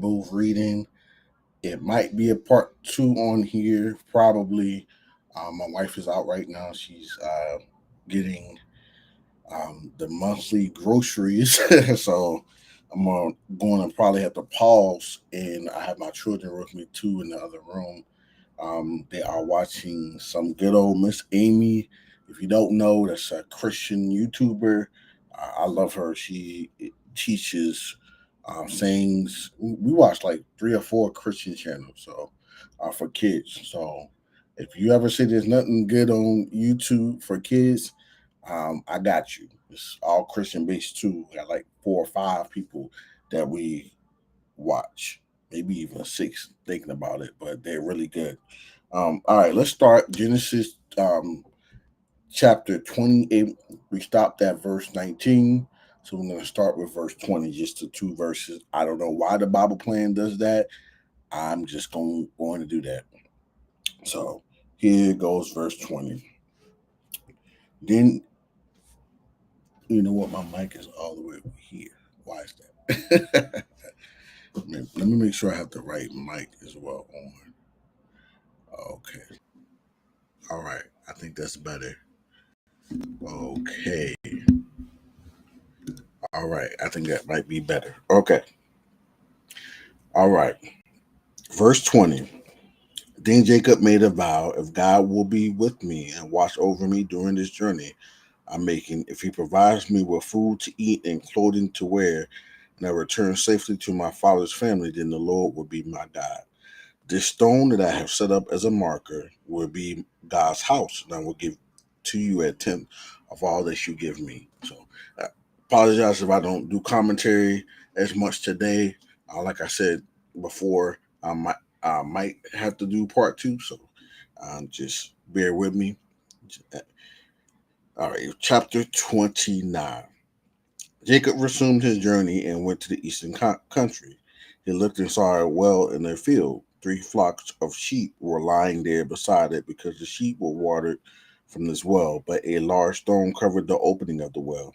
Bible reading. It might be a part two on here, probably. My wife is out right now. She's getting the monthly groceries. So going to probably have to pause. And I have my children with me too in the other room. They are watching some good old Miss Amy. If you don't know, that's a Christian YouTuber. I love her. She teaches sayings. We watch like three or four Christian channels, so for kids. So if you ever see there's nothing good on YouTube for kids, I got you. It's all Christian based too. We got like four or five people that we watch, maybe even six thinking about it, but they're really good. All right, let's start Genesis chapter 28. We stopped at verse 19. So we're going to start with verse 20, just the two verses. I don't know why the Bible plan does that. I'm just going to do that. So here goes verse 20. Then, you know what? My mic is all the way over here. Why is that? Let me make sure I have the right mic as well on. Okay. All right. I think that's better. Okay. All right. I think that might be better. Okay. All right. Verse 20. Then Jacob made a vow, if God will be with me and watch over me during this journey I'm making, if he provides me with food to eat and clothing to wear, and I return safely to my father's family, then the Lord will be my God. This stone that I have set up as a marker will be God's house, and I will give to you a tenth of all that you give me. So I apologize if I don't do commentary as much today. Like I said before, I might have to do part two, so just bear with me. All right, chapter 29. Jacob resumed his journey and went to the eastern country. He looked and saw a well in their field. Three flocks of sheep were lying there beside it because the sheep were watered from this well, but a large stone covered the opening of the well.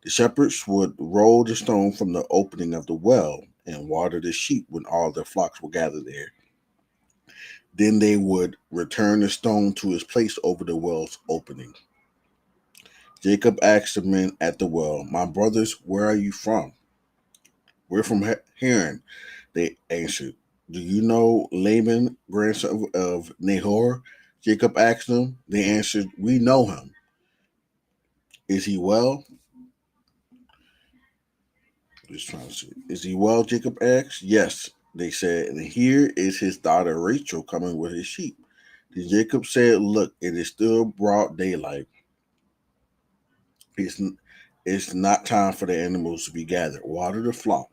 The shepherds would roll the stone from the opening of the well and water the sheep when all their flocks were gathered there. Then they would return the stone to its place over the well's opening. Jacob asked the men at the well, my brothers, where are you from? We're from Haran, they answered. Do you know Laban, grandson of Nahor? Jacob asked them. They answered, we know him. Is he well? Just trying to see. Is he well? Jacob asked. Yes, they said. And here is his daughter Rachel coming with his sheep. Then Jacob said, look, it is still broad daylight. It's, it's not time for the animals to be gathered. Water the flock,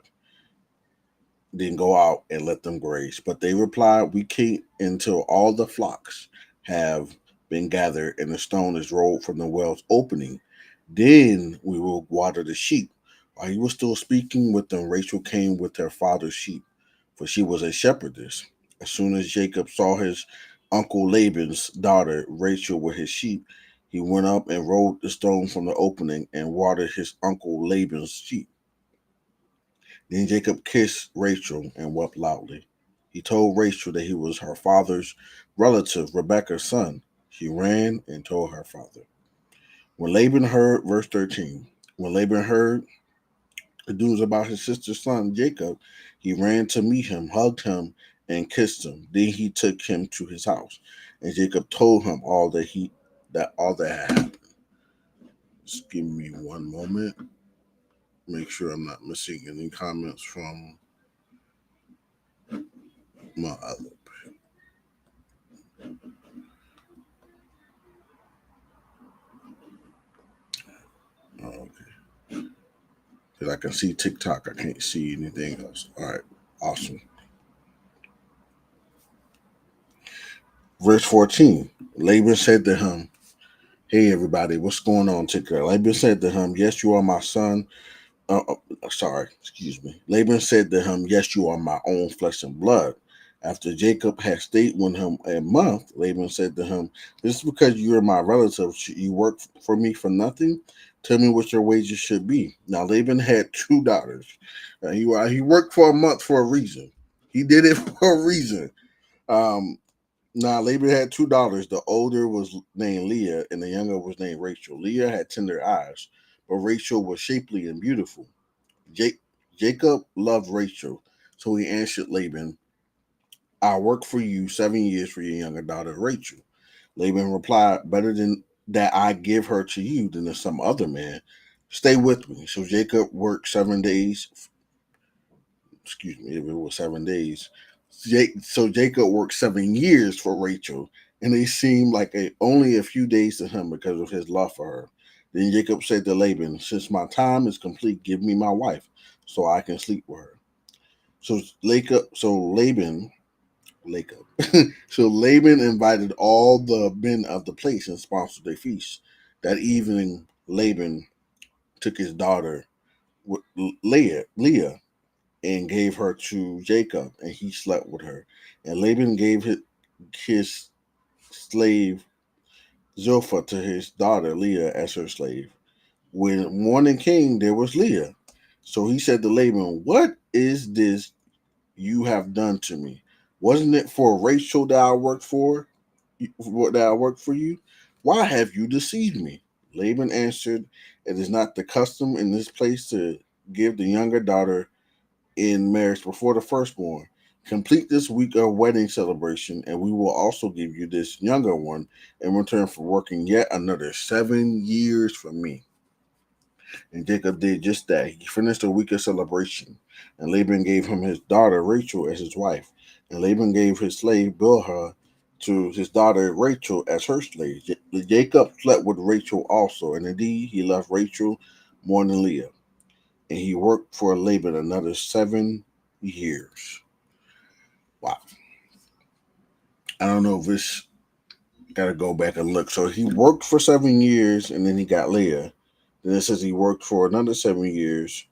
then go out and let them graze. But they replied, we can't until all the flocks have been gathered and the stone is rolled from the well's opening. Then we will water the sheep. While he was still speaking with them, Rachel came with her father's sheep, for she was a shepherdess. As soon as Jacob saw his uncle Laban's daughter, Rachel, with his sheep, he went up and rolled the stone from the opening and watered his uncle Laban's sheep. Then Jacob kissed Rachel and wept loudly. He told Rachel that he was her father's relative, Rebekah's son. She ran and told her father. When Laban heard, verse 13, when Laban heard the news about his sister's son, Jacob, he ran to meet him, hugged him, and kissed him. Then he took him to his house. And Jacob told him all that had happened. Just give me one moment. Make sure I'm not missing any comments from my other. Okay. Because I can see TikTok. I can't see anything else. All right. Awesome. Verse 14. Laban said to him, hey, everybody, what's going on, TikTok? Laban said to him, yes, you are my son. Sorry, excuse me. Laban said to him, yes, you are my own flesh and blood. After Jacob had stayed with him a month, Laban said to him, this is because you are my relative. Should you work for me for nothing? Tell me what your wages should be. Now Laban had two daughters. He worked for a month for a reason. He did it for a reason. Um, Now Laban had two daughters. The older was named Leah, and the younger was named Rachel. Leah had tender eyes, but Rachel was shapely and beautiful. Ja- Jacob loved Rachel, so he answered Laban, "I'll work for you 7 years for your younger daughter Rachel." Laban replied, "Better than that I give her to you than to some other man. Stay with me." So Jacob worked 7 days. Excuse me, if it was 7 days. So Jacob worked 7 years for Rachel, and they seemed like only a few days to him because of his love for her. Then Jacob said to Laban, "Since my time is complete, give me my wife, so I can sleep with her." Laban, so Laban invited all the men of the place and sponsored a feast. That evening, Laban took his daughter Leah, and gave her to Jacob, and he slept with her. And Laban gave his slave Zilpah to his daughter Leah as her slave. When morning came, there was Leah. So he said to Laban, "What is this you have done to me? Wasn't it for Rachel that I worked for? That I worked for you? Why have you deceived me?" Laban answered, "It is not the custom in this place to give the younger daughter in marriage before the firstborn. Complete this week of wedding celebration, and we will also give you this younger one in return for working yet another 7 years for me." And Jacob did just that. He finished the week of celebration, and Laban gave him his daughter Rachel as his wife. And Laban gave his slave Bilhah to his daughter Rachel as her slave. Jacob slept with Rachel also, and indeed he loved Rachel more than Leah. And he worked for Laban another 7 years. Wow. I don't know if this got to go back and look. So he worked for 7 years and then he got Leah. Then it says he worked for another 7 years.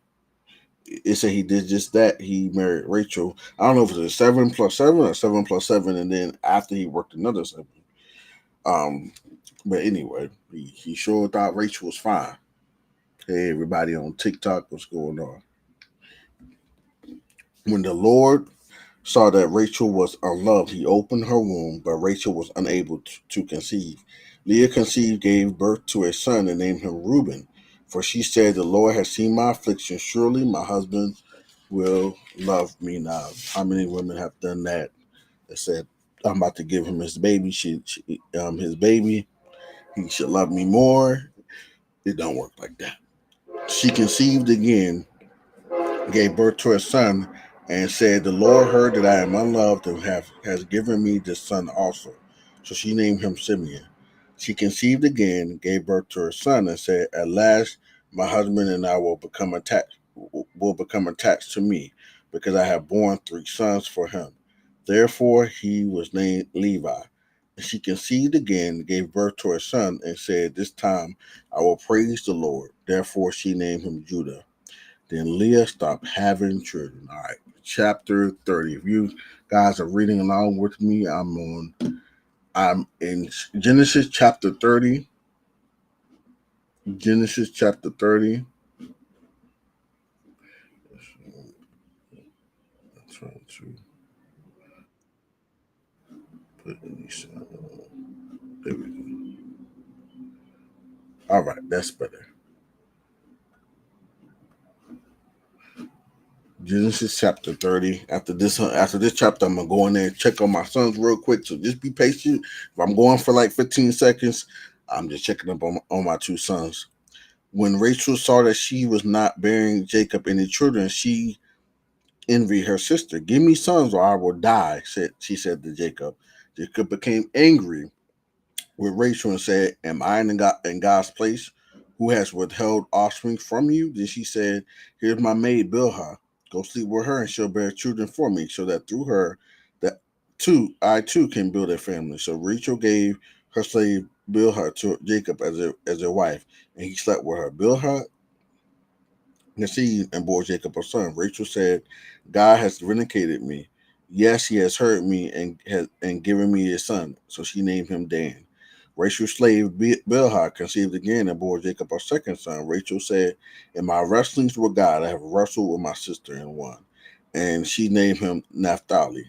It said he did just that. He married Rachel. I don't know if it's a 7 plus 7 or 7 plus 7, and then after he worked another 7. Um, but anyway, he sure thought Rachel was fine. Hey, everybody on TikTok, what's going on? When the Lord saw that Rachel was unloved, he opened her womb, but Rachel was unable to conceive. Leah conceived, gave birth to a son, and named him Reuben. For she said, "The Lord has seen my affliction. Surely my husband will love me now." How many women have done that? That said, "I'm about to give him his baby. His baby. He should love me more." It don't work like that. She conceived again, gave birth to a son, and said, "The Lord heard that I am unloved and has given me this son also." So she named him Simeon. She conceived again, gave birth to her son, and said, "At last my husband and I will become attached to me, because I have borne 3 sons for him." Therefore he was named Levi. And she conceived again, gave birth to a son, and said, "This time I will praise the Lord." Therefore she named him Judah. Then Leah stopped having children. All right, chapter 30. If you guys are reading along with me, I'm in Genesis chapter 30. Genesis chapter 30. I'm trying to put in these. There we go. All right, that's better. Genesis chapter 30. After this chapter, I'm gonna go in there and check on my sons real quick. So just be patient. If I'm going for like 15 seconds, I'm just checking up on my 2 sons. When Rachel saw that she was not bearing Jacob any children, she envied her sister. "Give me sons or I will die," she said to Jacob. Jacob became angry with Rachel and said, "Am I in God's place, who has withheld offspring from you?" Then she said, "Here's my maid Bilhah. Go sleep with her, and she'll bear children for me, so that through her, that too I too can build a family." So Rachel gave her slave Bilhah to Jacob as a wife, and he slept with her. Bilhah conceived and bore Jacob a son. Rachel said, "God has vindicated me. Yes, he has heard me and given me a son." So she named him Dan. Rachel's slave Bilhah conceived again and bore Jacob a second son. Rachel said, "In my wrestlings with God, I have wrestled with my sister and won." And she named him Naphtali.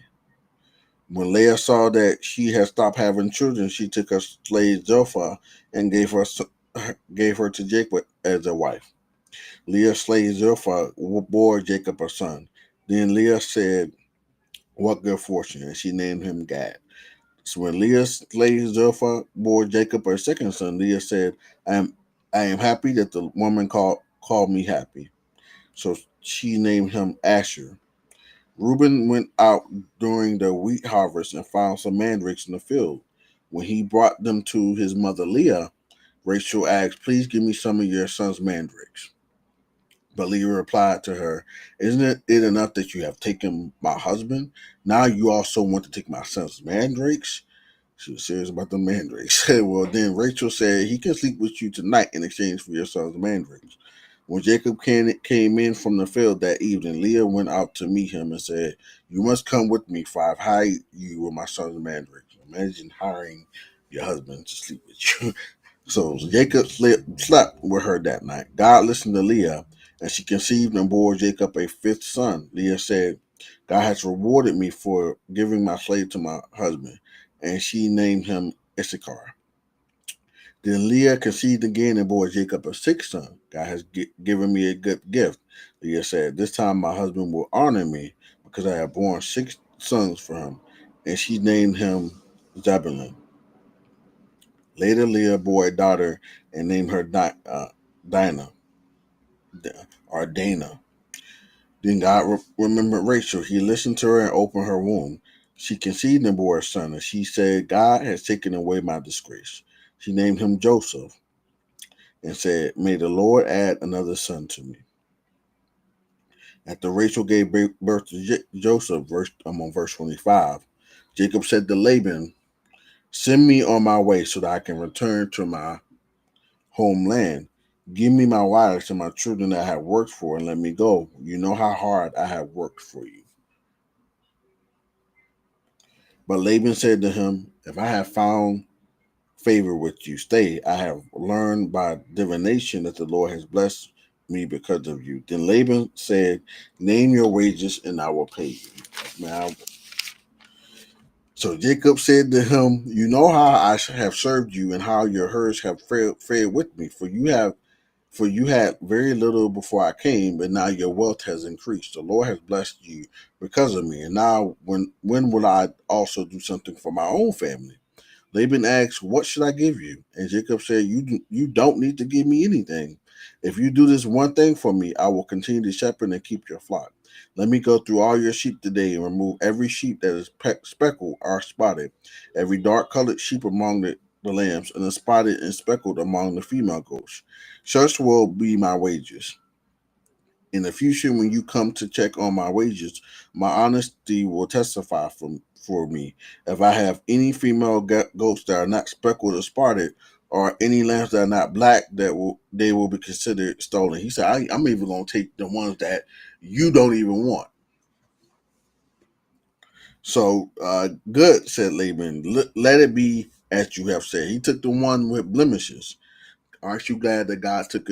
When Leah saw that she had stopped having children, she took her slave Zilpah and gave her to Jacob as a wife. Leah's slave Zilpah bore Jacob a son. Then Leah said, "What good fortune!" and she named him Gad. So when Leah's slave Zilpah bore Jacob her second son, Leah said, I am happy that the woman called me happy." So she named him Asher. Reuben went out during the wheat harvest and found some mandrakes in the field. When he brought them to his mother Leah, Rachel asked, "Please give me some of your son's mandrakes." But Leah replied to her, "Isn't it enough that you have taken my husband? Now you also want to take my son's mandrakes?" She was serious about the mandrakes. Well, then Rachel said, "He can sleep with you tonight in exchange for your son's mandrakes." When Jacob came in from the field that evening, Leah went out to meet him and said, "You must come with me, for I've hired you with my son's mandrakes." Imagine hiring your husband to sleep with you. So Jacob slept with her that night. God listened to Leah, and she conceived and bore Jacob a fifth son. Leah said, "God has rewarded me for giving my slave to my husband." And she named him Issachar. Then Leah conceived again and bore Jacob a sixth son. "God has given me a good gift," Leah said. "This time my husband will honor me because I have borne six sons for him." And she named him Zebulun. Later, Leah bore a daughter and named her Dinah or Dana. Then God remembered Rachel. He listened to her and opened her womb. She conceived and bore a son, and she said, "God has taken away my disgrace." She named him Joseph and said, "May the Lord add another son to me." After Rachel gave birth to Joseph, I'm on verse 25, Jacob said to Laban, "Send me on my way so that I can return to my homeland. Give me my wives and my children that I have worked for and let me go. You know how hard I have worked for you." But Laban said to him, "If I have found favor with you, stay. I have learned by divination that the Lord has blessed me because of you." Then Laban said, "Name your wages and I will pay you." Now, so Jacob said to him, "You know how I have served you and how your herds have fared with me, for you had very little before I came, but now your wealth has increased. The Lord has blessed you because of me. And now when will I also do something for my own family?" Laban asked, "What should I give you?" And Jacob said, You don't need to give me anything. If you do this one thing for me, I will continue to shepherd and keep your flock. Let me go through all your sheep today and remove every sheep that is speckled or spotted, every dark colored sheep among the lambs, and the spotted and speckled among the female goats. Such will be my wages. In the future, when you come to check on my wages, my honesty will testify for me. If I have any female goats that are not speckled or spotted, or any lambs that are not black, they will be considered stolen. He said, I'm even going to take the ones that you don't even want." So, good, said Laban. Let it be as you have said. He took the one with blemishes. Aren't you glad that God took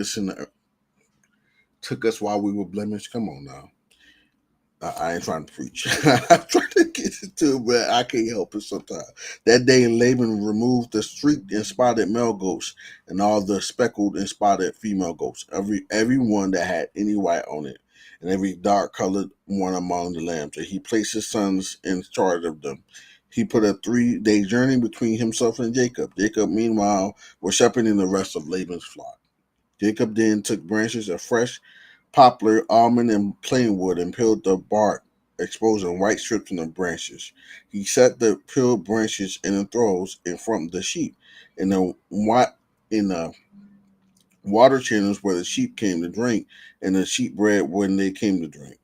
us while we were blemished? Come on now. I ain't trying to preach. I'm trying to get it to, but I can't help it sometimes. That day, Laban removed the streaked and spotted male goats and all the speckled and spotted female goats, every one that had any white on it, and every dark colored one among the lambs. And he placed his sons in charge of them. He put a 3-day journey between himself and Jacob. Jacob, meanwhile, was shepherding the rest of Laban's flock. Jacob then took branches of fresh poplar, almond, and plainwood and peeled the bark, exposing white strips in the branches. He set the peeled branches in the throws in front of the sheep, in the water channels where the sheep came to drink, and the sheep bred when they came to drink.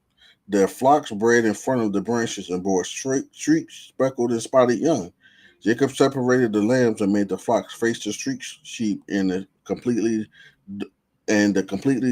Their flocks bred in front of the branches and bore streaked, speckled, and spotted young. Jacob separated the lambs and made the flocks face the streaked sheep and the completely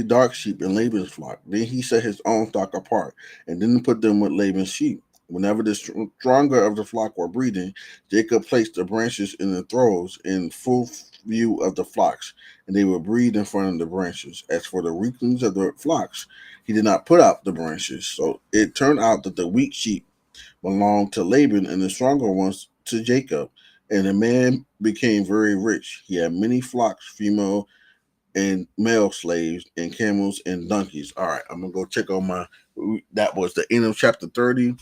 dark sheep in Laban's flock. Then he set his own flock apart and didn't put them with Laban's sheep. Whenever the stronger of the flock were breeding, Jacob placed the branches in the throws in full view of the flocks, and they would breed in front of the branches. As for the weaklings of the flocks, he did not put out the branches. So it turned out that the weak sheep belonged to Laban and the stronger ones to Jacob. And the man became very rich. He had many flocks, female and male slaves, and camels and donkeys. All right, I'm gonna go check on my. That was the end of chapter 30.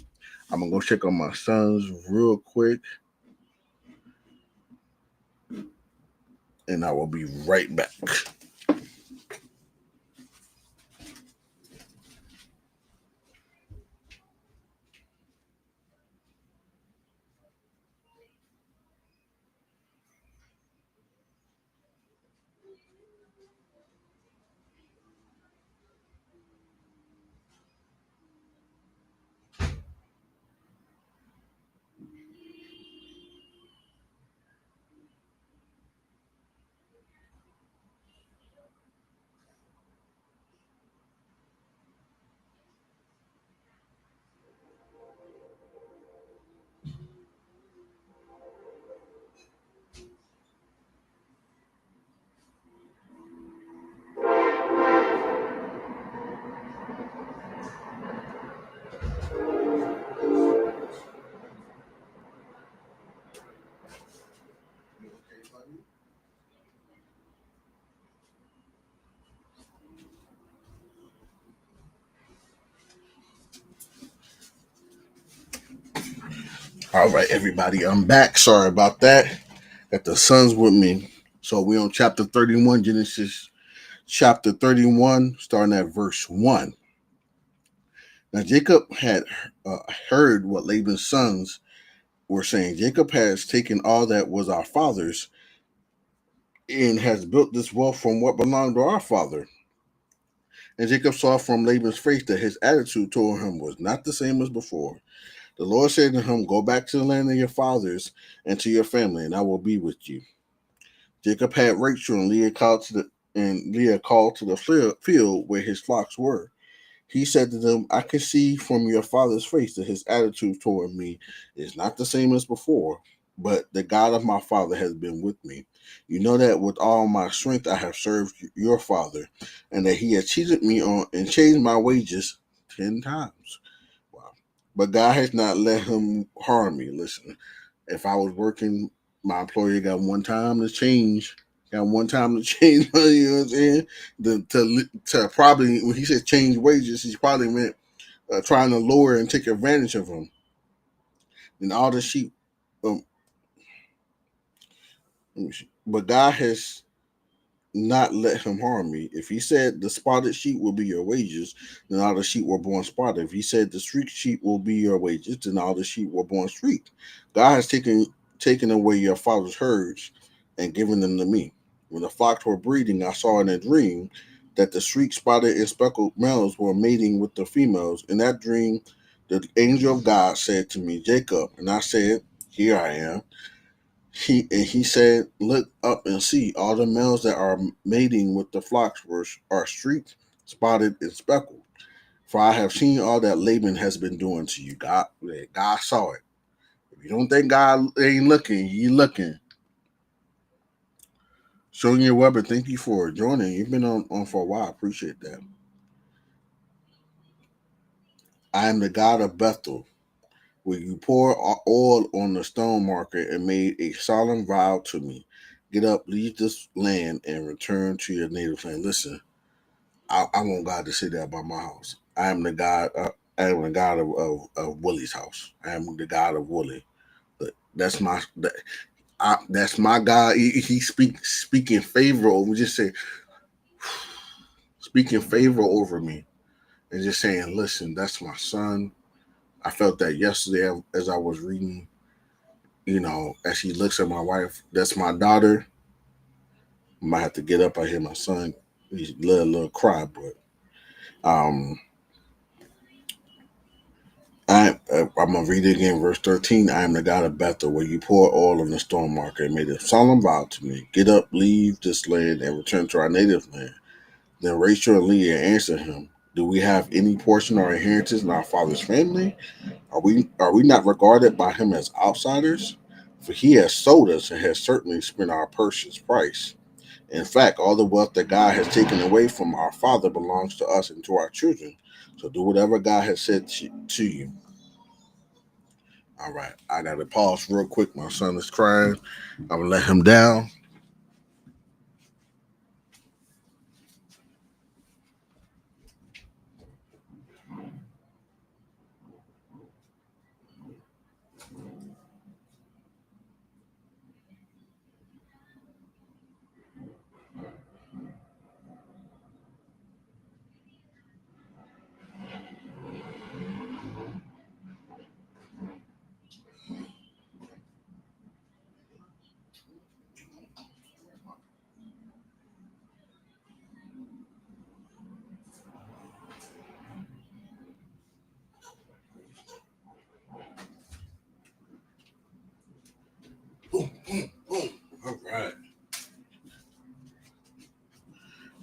I'm gonna go check on my sons real quick, and I will be right back. All right, everybody, I'm back. Sorry about that. Got the sons with me. So we're on chapter 31, Genesis chapter 31, starting at verse 1. Now Jacob had heard what Laban's sons were saying. Jacob has taken all that was our father's and has built this wealth from what belonged to our father. And Jacob saw from Laban's face that his attitude toward him was not the same as before. The Lord said to him, "Go back to the land of your fathers and to your family, and I will be with you." Jacob had Rachel and Leah called to the field where his flocks were. He said to them, "I can see from your father's face that his attitude toward me is not the same as before, but the God of my father has been with me. You know that with all my strength I have served your father, and that he has cheated me on and changed my wages 10 times. Wow. But God has not let him harm me." Listen, if I was working, my employer got one time to change. Got one time to change, you know what I'm saying? To probably, when he said change wages, he probably meant trying to lower and take advantage of him. And all the sheep, um, but God has not let him harm me. If he said the spotted sheep will be your wages, then all the sheep were born spotted. If he said the streaked sheep will be your wages, then all the sheep were born streaked. God has taken away your father's herds and given them to me. When the flocks were breeding, I saw in a dream that the streaked, spotted, and speckled males were mating with the females. In that dream, the angel of God said to me, "Jacob," and I said, "Here I am." He said, "Look up and see. All the males that are mating with the flocks are streaked, spotted, and speckled. For I have seen all that Laban has been doing to you." God saw it. If you don't think God ain't looking, He looking. Sonia Weber, thank you for joining. You've been on for a while. Appreciate that. I am the God of Bethel, where you pour oil on the stone marker and made a solemn vow to me. Get up, leave this land, and return to your native land. Listen, I want God to say that about my house. I am the God. I am the God of Willie's house. I am the God of Willie. That's my that's my God. He speaking favor over. Just say speaking favor over me, and just saying, "Listen, that's my son." I felt that yesterday as I was reading. You know, as he looks at my wife, that's my daughter. I might have to get up. I hear my son. He's let a little cry, but um, I'm gonna read it again, verse 13. I am the God of Bethel, where you pour oil on the stone marker and made a solemn vow to me. Get up, leave this land, and return to our native land. Then Rachel and Leah answered him, Do we have any portion or inheritance in our father's family? Are we not regarded by him as outsiders? For he has sold us and has certainly spent our purchase price. In fact, all the wealth that God has taken away from our father belongs to us and to our children. So do whatever God has said to you. All right, I got to pause real quick. My son is crying. I'm gonna let him down. Boom, boom, boom. All right.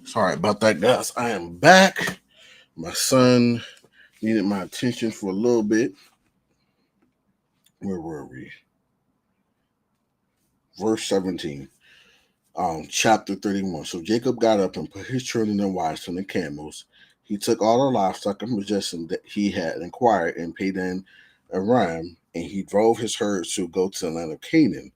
Sorry about that, guys. I am back. My son needed my attention for a little bit. Where were we? Verse 17. Chapter 31. So Jacob got up and put his children and wives on the camels. He took all the livestock and possessions that he had acquired and paid in Aram, and he drove his herds to go to the land of Canaan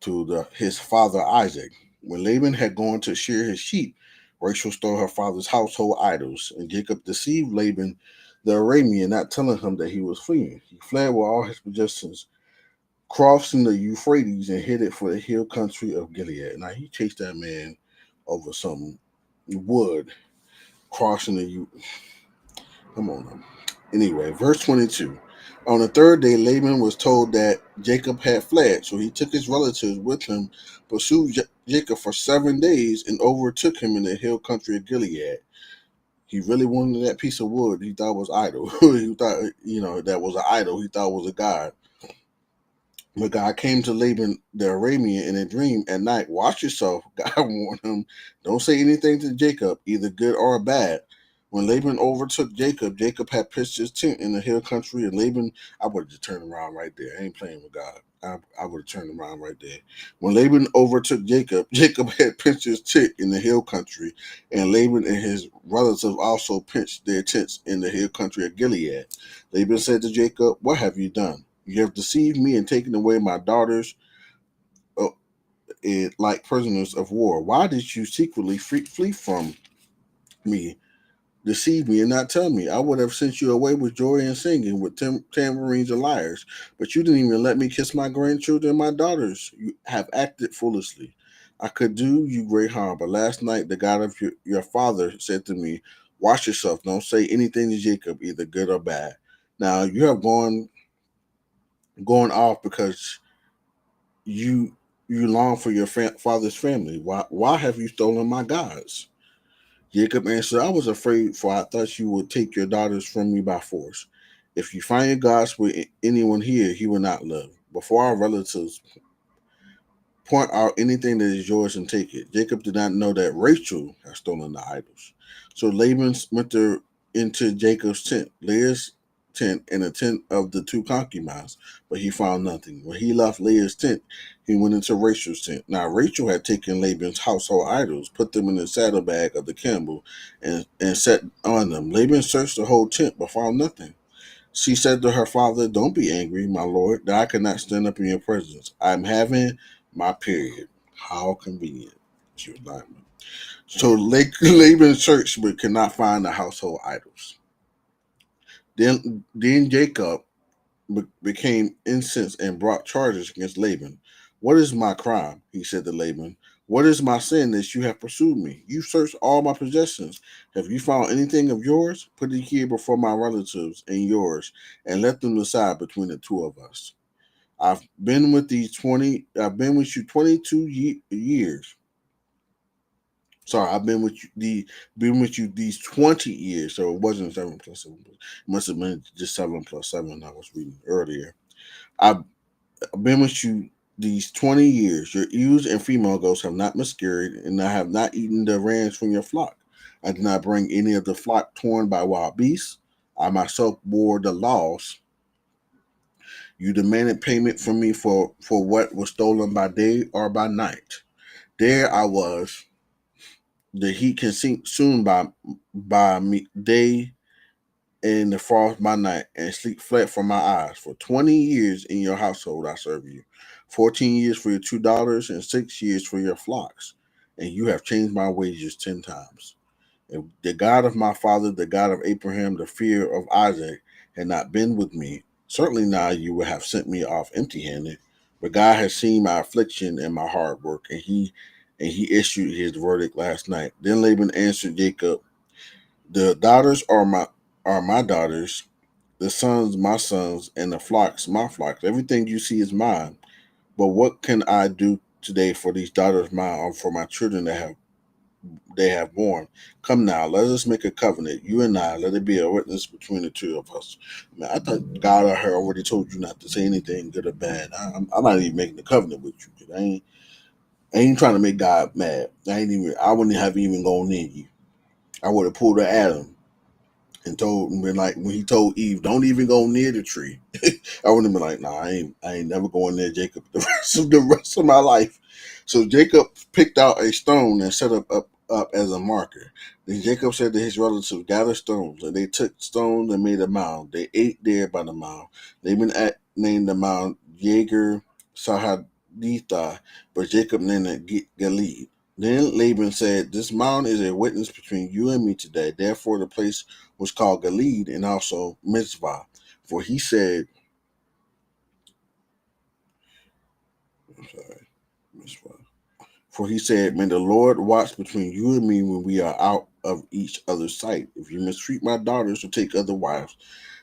to his father Isaac. When Laban had gone to shear his sheep, Rachel stole her father's household idols, and Jacob deceived Laban the Aramean, not telling him that he was fleeing. He fled with all his possessions, crossing the Euphrates, and headed for the hill country of Gilead. Now he chased that man over some wood, crossing the Come on now. Anyway, verse 22. On the third day, Laban was told that Jacob had fled, so he took his relatives with him, pursued Jacob for 7 days, and overtook him in the hill country of Gilead. He really wanted that piece of wood he thought was idol. He thought, that was an idol. He thought was a god. But God came to Laban the Aramean in a dream at night. Watch yourself. God warned him. Don't say anything to Jacob, either good or bad. When Laban overtook Jacob, Jacob had pitched his tent in the hill country, and Laban, I would have just turned around right there. I ain't playing with God. I would have turned around right there. When Laban overtook Jacob, Jacob had pitched his tent in the hill country, and Laban and his relatives also pitched their tents in the hill country of Gilead. Laban said to Jacob, "What have you done? You have deceived me and taken away my daughters uh, like prisoners of war. Why did you secretly flee from me, deceive me, and not tell me? I would have sent you away with joy and singing, with tambourines and lyres. But you didn't even let me kiss my grandchildren and my daughters. You have acted foolishly. I could do you great harm, but last night the God of your father said to me, watch yourself. Don't say anything to Jacob, either good or bad. Now you have gone off because you you long for your father's family. Why have you stolen my gods?" Jacob answered, "I was afraid, for I thought you would take your daughters from me by force. If you find your gods with anyone here, he will not live. Before our relatives point out anything that is yours and take it." Jacob did not know that Rachel had stolen the idols. So Laban went into Jacob's tent, Leah's tent, and the tent of the two concubines, but he found nothing. When he left Leah's tent, he went into Rachel's tent. Now Rachel had taken Laban's household idols, put them in the saddlebag of the camel, and sat on them. Laban searched the whole tent, but found nothing. She said to her father, "Don't be angry, my lord, that I cannot stand up in your presence. I'm having my period." How convenient. She was lying. So Laban searched but could not find the household idols. Then Jacob became incensed and brought charges against Laban. "What is my crime?" he said to Laban. "What is my sin that you have pursued me? You searched all my possessions. Have you found anything of yours? Put it here before my relatives and yours, and let them decide between the two of us. I've been with you 22 years. Sorry, been with you these 20 years. So it wasn't 7 plus 7. It must have been just 7 plus 7 I was reading earlier. I've been with you these 20 years. Your ewes and female goats have not miscarried, and I have not eaten the rams from your flock. I did not bring any of the flock torn by wild beasts. I myself bore the loss. You demanded payment from me for what was stolen by day or by night. There I was, the heat consumed by me day and the frost by night, and sleep fled from my eyes. For 20 years in your household I serve you, 14 years for your $2, and 6 years for your flocks, and you have changed my wages 10 times. If the God of my father, the God of Abraham, the fear of Isaac, had not been with me, certainly now you would have sent me off empty-handed. But God has seen my affliction and my hard work, and he issued his verdict last night. Then Laban answered Jacob, the daughters are my daughters, the sons my sons, and the flocks my flocks. Everything you see is mine. But what can I do today for these daughters mine, or for my children they have born? Come now, let us make a covenant, you and I. Let it be a witness between the two of us. Man, I thought God had already told you not to say anything good or bad. I'm not even making the covenant with you. 'Cause I ain't trying to make God mad. I wouldn't have even gone near you. I would have pulled a Adam and told him, been like when he told Eve, "Don't even go near the tree." I would have been like, "Nah, I ain't never going near Jacob the rest of my life." So Jacob picked out a stone and set up as a marker. Then Jacob said to his relatives, "Gather stones," and they took stones and made a mound. They ate there by the mound. Named the mound Jager Sahaditha, but Jacob named it Gilead. Then Laban said, "This mound is a witness between you and me today." Therefore, the place was called Gilead, and also Mizpah. For he said, I'm sorry, Mizpah. For he said, "May the Lord watch between you and me when we are out of each other's sight. If you mistreat my daughters or take other wives,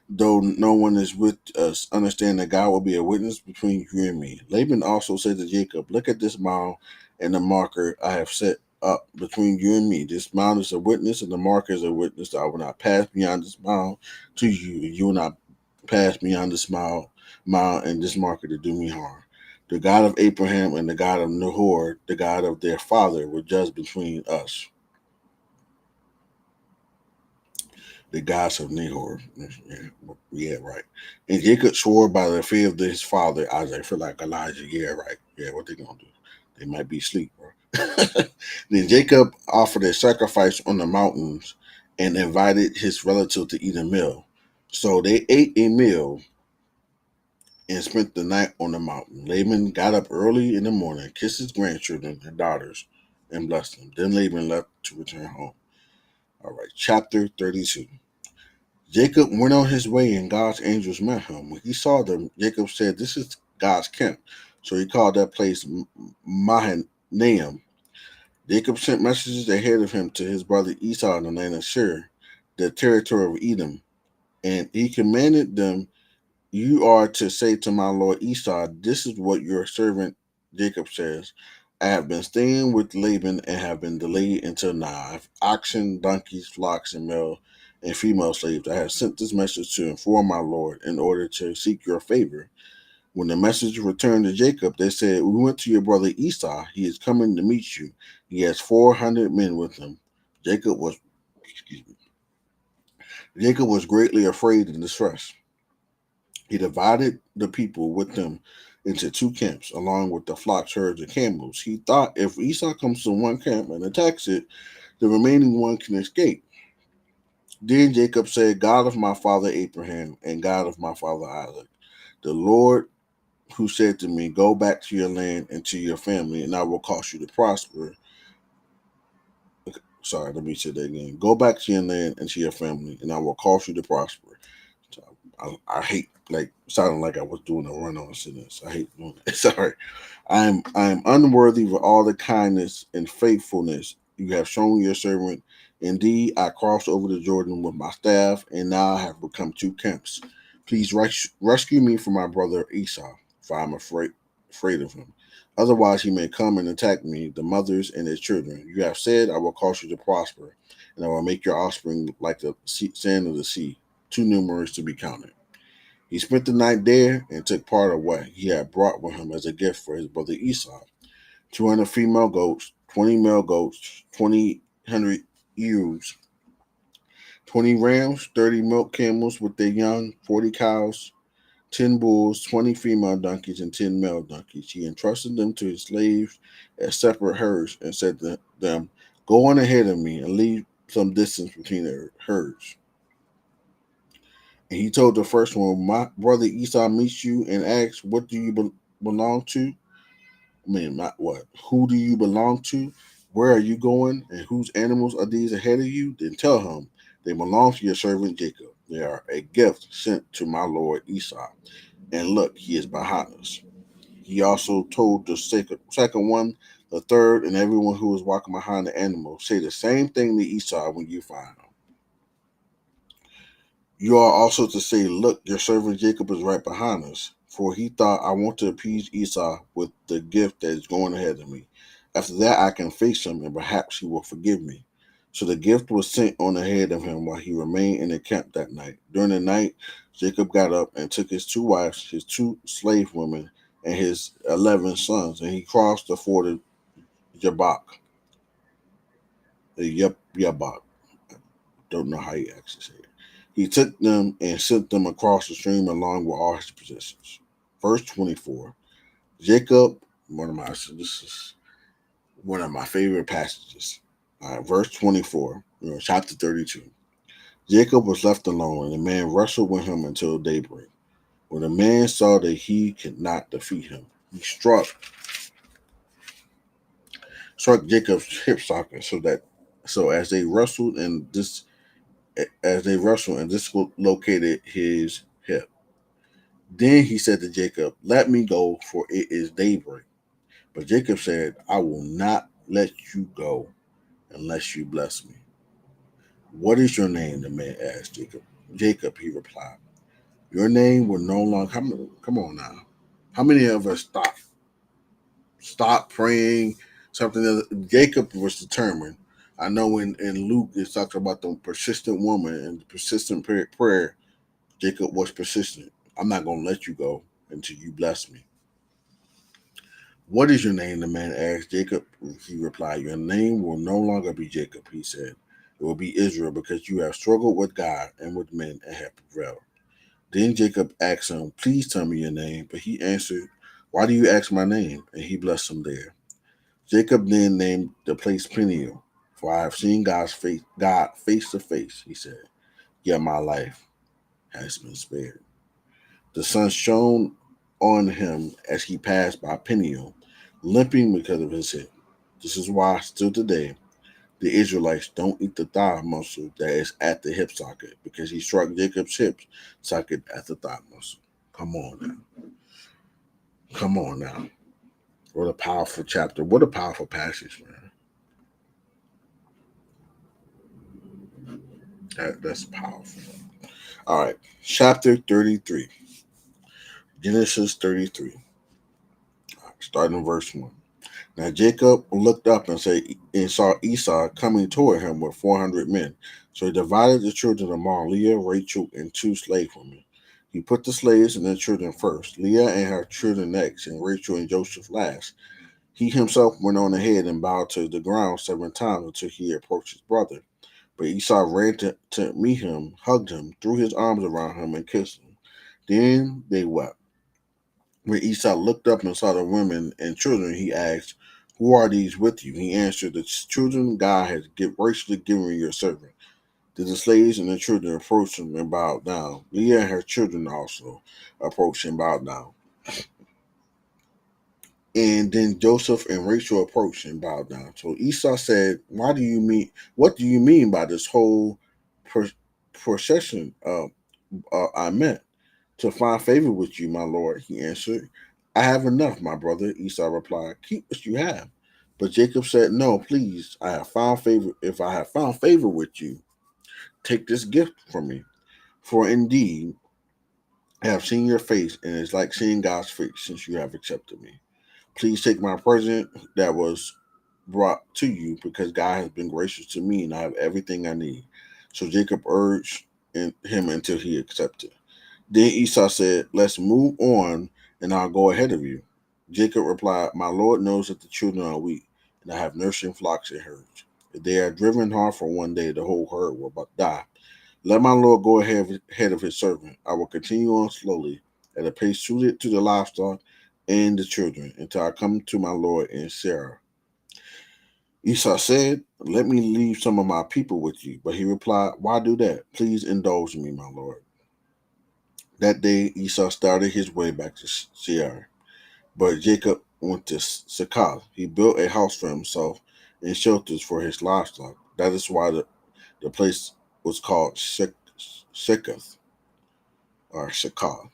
though no one is with us, understand that God will be a witness between you and me." Laban also said to Jacob, "Look at this mound and the marker I have set up between you and me. This mound is a witness, and the marker is a witness that I will not pass beyond this mound to you, and you will not pass beyond this mound and this marker to do me harm. The God of Abraham and the God of Nahor, the God of their father, will judge between us." The gods of Nahor. Yeah, right. And Jacob swore by the fear of his father Isaac. I feel like Elijah. Yeah, right. Yeah, what they gonna do? They might be asleep, bro. Then Jacob offered a sacrifice on the mountains and invited his relative to eat a meal. So they ate a meal and spent the night on the mountain. Laban got up early in the morning, kissed his grandchildren and daughters, and blessed them. Then Laban left to return home. All right, chapter 32. Jacob went on his way, and God's angels met him. When he saw them, Jacob said, "This is God's camp." So he called that place Mahanaim. Jacob sent messages ahead of him to his brother Esau in the land of Seir, the territory of Edom, and he commanded them, "You are to say to my lord Esau, this is what your servant Jacob says. I have been staying with Laban and have been delayed until now. I have oxen, donkeys, flocks, and male and female slaves. I have sent this message to inform my lord in order to seek your favor." When the message returned to Jacob, they said, "We went to your brother Esau. He is coming to meet you. He has 400 men with him." Jacob was, excuse me, Jacob was greatly afraid and distressed. He divided the people with them into two camps, along with the flocks, herds, and camels. He thought, if Esau comes to one camp and attacks it, the remaining one can escape. Then Jacob said, "God of my father Abraham and God of my father Isaac, the Lord who said to me, 'Go back to your land and to your family, and I will cause you to prosper.'" Sorry, let me say that again. "Go back to your land and to your family, and I will cause you to prosper." So I hate like sounding like I was doing a run on sentence. I hate doing that. Sorry. I am unworthy of all the kindness and faithfulness you have shown your servant. Indeed, I crossed over the Jordan with my staff, and now I have become two camps. Please rescue me from my brother Esau, for I am afraid of him. Otherwise, he may come and attack me, the mothers and their children. You have said, I will cause you to prosper, and I will make your offspring like the sand of the sea, too numerous to be counted. He spent the night there and took part of what he had brought with him as a gift for his brother Esau: 200 female goats, 20 male goats, 200 ewes, 20 rams, 30 milk camels with their young, 40 cows, 10 bulls, 20 female donkeys, and 10 male donkeys. He entrusted them to his slaves as separate herds and said to them, "Go on ahead of me and leave some distance between the herds." And he told the first one, "My brother Esau meets you and asks, what do you belong to? I mean, not what. Who do you belong to? Where are you going? And whose animals are these ahead of you? Then tell him they belong to your servant Jacob. They are a gift sent to my lord Esau. And look, he is behind us." He also told the second one, the third, and everyone who was walking behind the animal, "Say the same thing to Esau when you find him. You are also to say, look, your servant Jacob is right behind us, for he thought I want to appease Esau with the gift that is going ahead of me. After that, I can face him, and perhaps he will forgive me." So the gift was sent on ahead of him while he remained in the camp that night. During the night, Jacob got up and took his 2 wives, his 2 slave women, and his 11 sons, and he crossed the ford of Jabbok, the Yabok. Don't know how you actually say it. He took them and sent them across the stream along with all his possessions. Verse 24. Jacob, this is one of my favorite passages. Verse 24, chapter 32. Jacob was left alone, and the man wrestled with him until daybreak. When the man saw that he could not defeat him, he struck Jacob's hip socket so as they wrestled and dislocated his hip. Then he said to Jacob, "Let me go, for it is daybreak." But Jacob said, "I will not let you go unless you bless me." "What is your name?" the man asked Jacob. "Jacob," he replied. "Your name will no longer come on now. How many of us stop praying something that Jacob was determined? I know in Luke it talks about the persistent woman and the persistent prayer. Jacob was persistent. "I'm not going to let you go until you bless me." "What is your name?" the man asked Jacob. He replied, "Your name will no longer be Jacob," he said. "It will be Israel, because you have struggled with God and with men and have prevailed." Then Jacob asked him, "Please tell me your name." But he answered, "Why do you ask my name?" And he blessed him there. Jacob then named the place Peniel, "For I have seen God face to face," he said. "Yet my life has been spared." The sun shone on him as he passed by Peniel, limping because of his hip. This is why, still today, the Israelites don't eat the thigh muscle that is at the hip socket, because he struck Jacob's hip socket at the thigh muscle. Come on now. Come on now. What a powerful chapter. What a powerful passage, man. That's powerful. All right. Chapter 33. Genesis 33. Starting in verse 1. Now Jacob looked up and saw Esau coming toward him with 400 men. So he divided the children among Leah, Rachel, and 2 slave women. He put the slaves and their children first, Leah and her children next, and Rachel and Joseph last. He himself went on ahead and bowed to the ground 7 times until he approached his brother. But Esau ran to meet him, hugged him, threw his arms around him, and kissed him. Then they wept. When Esau looked up and saw the women and children, he asked, "Who are these with you?" He answered, "The children God has graciously given your servant." Then the slaves and the children approached him and bowed down. Leah and her children also approached and bowed down. And then Joseph and Rachel approached and bowed down. So Esau said, What do you mean by this whole procession? I meant to find favor with you, my lord," he answered. "I have enough, my brother," Esau replied. "Keep what you have." But Jacob said, "No, please, I have found favor. If I have found favor with you, take this gift from me. For indeed, I have seen your face, and it's like seeing God's face since you have accepted me. Please take my present that was brought to you, because God has been gracious to me and I have everything I need." So Jacob urged him until he accepted. Then Esau said, "Let's move on, and I'll go ahead of you." Jacob replied, "My Lord knows that the children are weak, and I have nursing flocks and herds." If they are driven hard for one day, the whole herd will die. Let my Lord go ahead of his servant. I will continue on slowly at a pace suited to the livestock and the children until I come to my Lord and Sarah. Esau said, "Let me leave some of my people with you." But he replied, "Why do that? Please indulge me, my Lord." That day Esau started his way back to Seir. But Jacob went to Succoth. He built a house for himself and shelters for his livestock. That is why the place was called Sheketh or Succoth.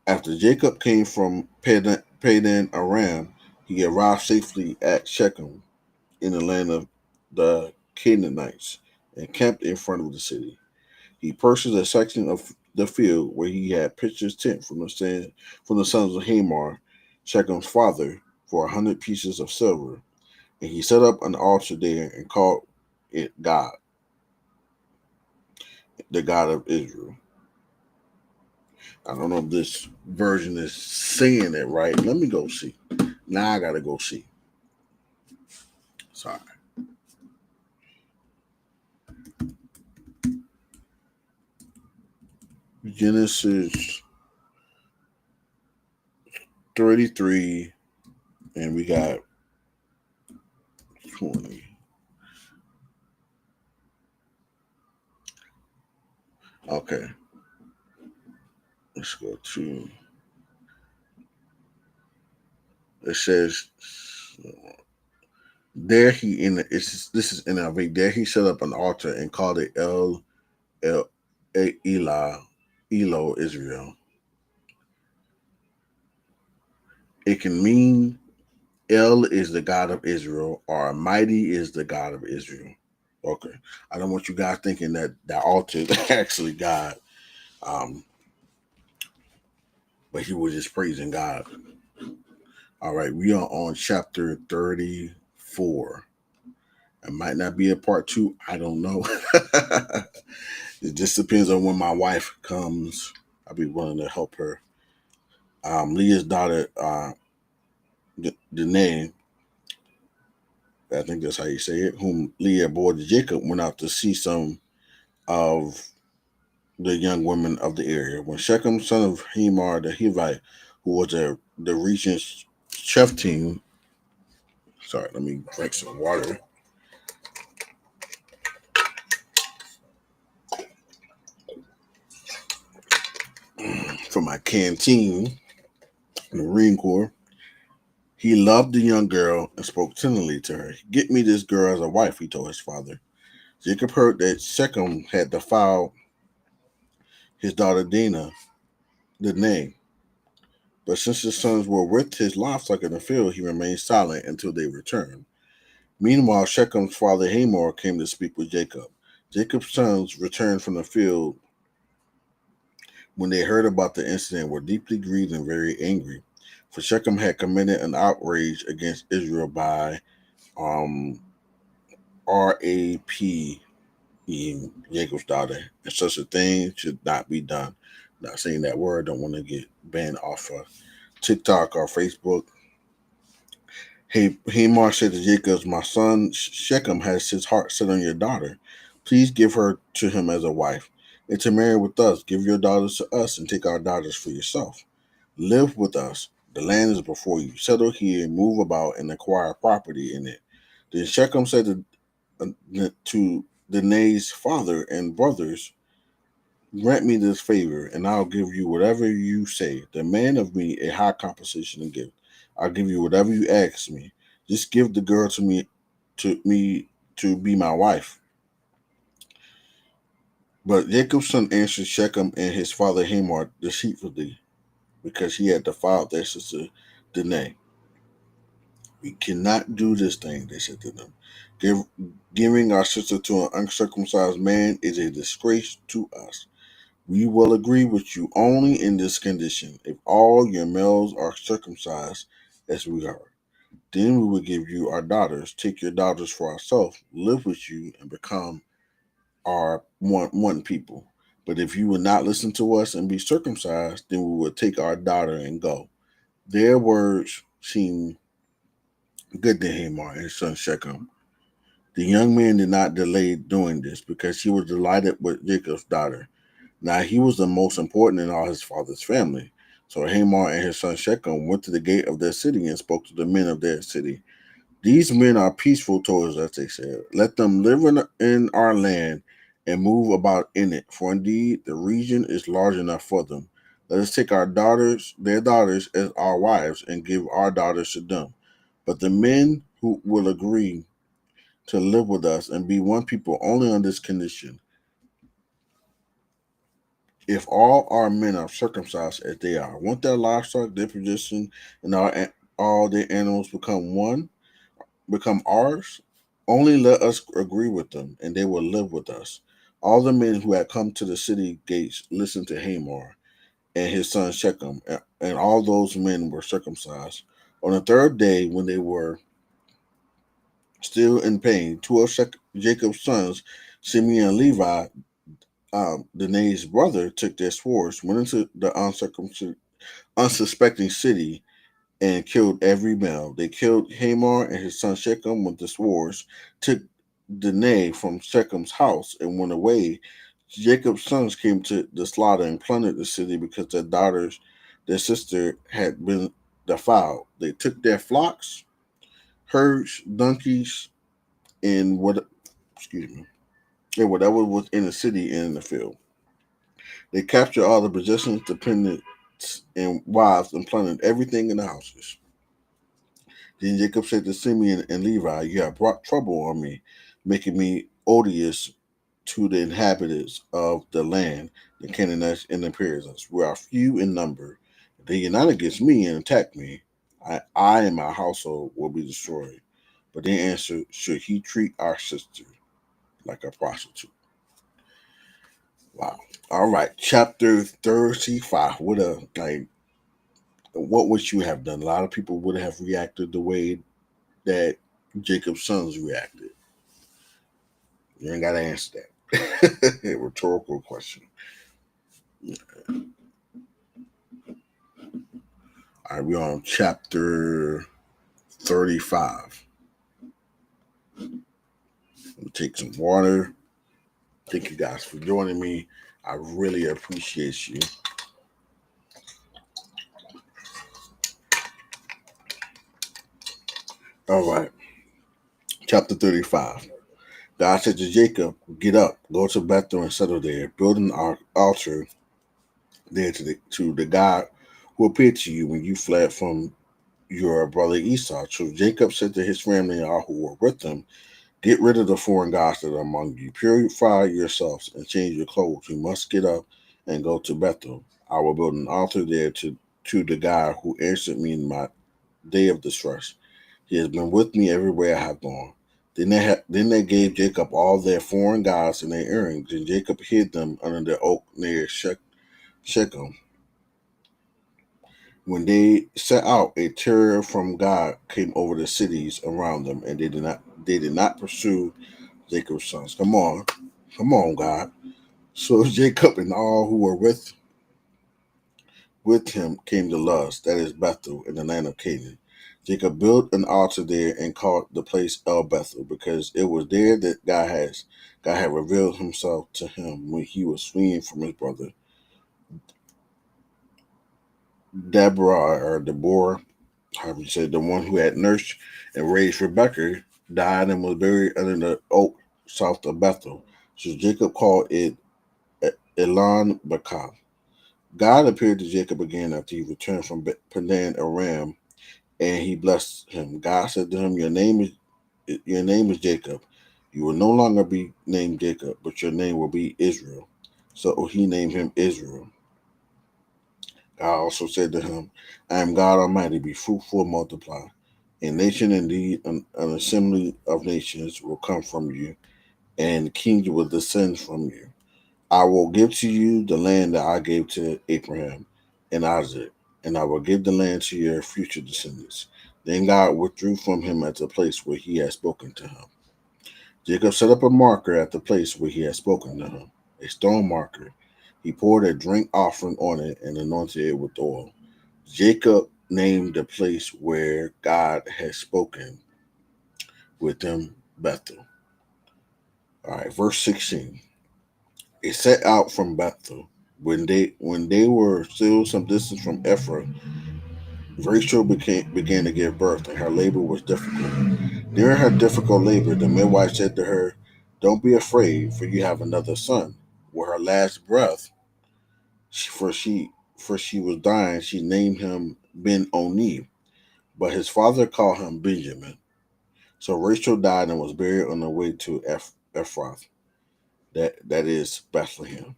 After Jacob came from Padan Aram, he arrived safely at Shechem in the land of the Canaanites and camped in front of the city. He purchased a section of the field where he had pitched his tent from the sons of Hamor, Shechem's father, for 100 pieces of silver, and he set up an altar there and called it God, the God of Israel. I don't know if this version is saying it right. Let me go see. Now I gotta go see. Sorry. Genesis 33, and we got 20. Okay, let's go to. It says there he in the, this is NIV. There he set up an altar and called it El Elo Israel. It can mean El is the God of Israel or Mighty is the God of Israel. Okay, I don't want you guys thinking that that altar is actually God, um, but he was just praising God. All right, we are on chapter 34. It might not be a part two. I don't know. It just depends on when my wife comes. I'll be willing to help her. Leah's daughter, the name, I think that's how you say it, whom Leah bore to Jacob, went out to see some of the young women of the area. When Shechem, son of Hamor the Hivite, who was the region's chef team, sorry, let me drink some water from my canteen in the Marine Corps. He loved the young girl and spoke tenderly to her. "Get me this girl as a wife," he told his father. Jacob heard that Shechem had defiled his daughter Dinah, the name. But since his sons were with his livestock in the field, he remained silent until they returned. Meanwhile, Shechem's father Hamor came to speak with Jacob. Jacob's sons returned from the field when they heard about the incident, were deeply grieved and very angry. For Shechem had committed an outrage against Israel by um, RAP Jacob's daughter, and such a thing should not be done. Not saying that word, don't want to get banned off of TikTok or Facebook. Hey, Hamor said to Jacob, "My son Shechem has his heart set on your daughter. Please give her to him as a wife, and to marry with us. Give your daughters to us, and take our daughters for yourself. Live with us. The land is before you. Settle here, move about, and acquire property in it." Then Shechem said to Danae's father and brothers, "Grant me this favor, and I'll give you whatever you say. Demand of me a high compensation and gift. I'll give you whatever you ask me. Just give the girl to me to be my wife." But Jacob's son answered Shechem and his father Hamor deceitfully, because he had defiled their sister Danae. "We cannot do this thing," they said to them. Give, Giving our sister to an uncircumcised man is a disgrace to us. We will agree with you only in this condition: if all your males are circumcised as we are, then we will give you our daughters, take your daughters for ourselves, live with you, and become our one people. But if you will not listen to us and be circumcised, then we will take our daughter and go. Their words seemed good to Hamor and his son Shechem. The young man did not delay doing this because he was delighted with Jacob's daughter. Now he was the most important in all his father's family. So Hamor and his son Shechem went to the gate of their city and spoke to the men of their city. These men are peaceful towards us, they said. Let them live in our land and move about in it, for indeed the region is large enough for them. Let us take their daughters, as our wives, and give our daughters to them. But the men who will agree to live with us and be one people only on this condition: if all our men are circumcised as they are, won't their livestock, their possession, and all their animals become ours? Only let us agree with them, and they will live with us. All the men who had come to the city gates listened to Hamor and his son Shechem, and all those men were circumcised. On the third day, when they were still in pain, two of Jacob's sons, Simeon and Levi, Danae's brother, took their swords, went into the unsuspecting city, and killed every male. They killed Hamor and his son Shechem with the swords, took Danae from Shechem's house, and went away. Jacob's sons came to the slaughter and plundered the city because their sister, had been defiled. They took their flocks, herds, donkeys, and excuse me, and whatever was in the city and in the field. They captured all the possessions, dependents, and wives, and plundered everything in the houses. Then Jacob said to Simeon and Levi, "You have brought trouble on me, making me odious to the inhabitants of the land, the Canaanites and the Perizzites. We are few in number. If they unite against me and attack me, I and my household will be destroyed." But they answered, "Should he treat our sister like a prostitute?" Wow. All right. Chapter 35. What would you have done? A lot of people would have reacted the way that Jacob's sons reacted. You ain't got to answer that. A rhetorical question. All right, we're on chapter 35. Let me take some water. Thank you guys for joining me. I really appreciate you. All right, chapter 35. God said to Jacob, "Get up, go to Bethel and settle there. Build an altar there to the God who appeared to you when you fled from your brother Esau." So Jacob said to his family and all who were with him, "Get rid of the foreign gods that are among you. Purify yourselves and change your clothes. You must get up and go to Bethel. I will build an altar there to the God who answered me in my day of distress. He has been with me everywhere I have gone." Then they gave Jacob all their foreign gods and their earrings, and Jacob hid them under the oak near Shechem. When they set out, a terror from God came over the cities around them, and they did not pursue Jacob's sons. Come on, God. So Jacob and all who were with him came to Luz, that is Bethel, in the land of Canaan. Jacob built an altar there and called the place El Bethel, because it was there that God had revealed himself to him when he was fleeing from his brother Deborah, however you say, the one who had nursed and raised Rebekah, died and was buried under the oak south of Bethel. So Jacob called it Elon Bakah. God appeared to Jacob again after he returned from Padan Aram, and he blessed him. God said to him, "Your name is Jacob. You will no longer be named Jacob, but your name will be Israel." So he named him Israel. God also said to him, "I am God Almighty. Be fruitful and multiply. A nation, indeed, an assembly of nations will come from you, and kings will descend from you. I will give to you the land that I gave to Abraham and Isaac, and I will give the land to your future descendants." Then God withdrew from him at the place where he had spoken to him. Jacob set up a marker at the place where he had spoken to him, a stone marker. He poured a drink offering on it and anointed it with oil. Jacob named the place where God had spoken with him Bethel. All right, verse 16. It set out from Bethel. When they were still some distance from Ephraim, Rachel began to give birth, and her labor was difficult. During her difficult labor, the midwife said to her, "Don't be afraid, for you have another son." With her last breath, for she was dying, she named him Ben Oni, but his father called him Benjamin. So Rachel died and was buried on the way to Ephrath, that is Bethlehem.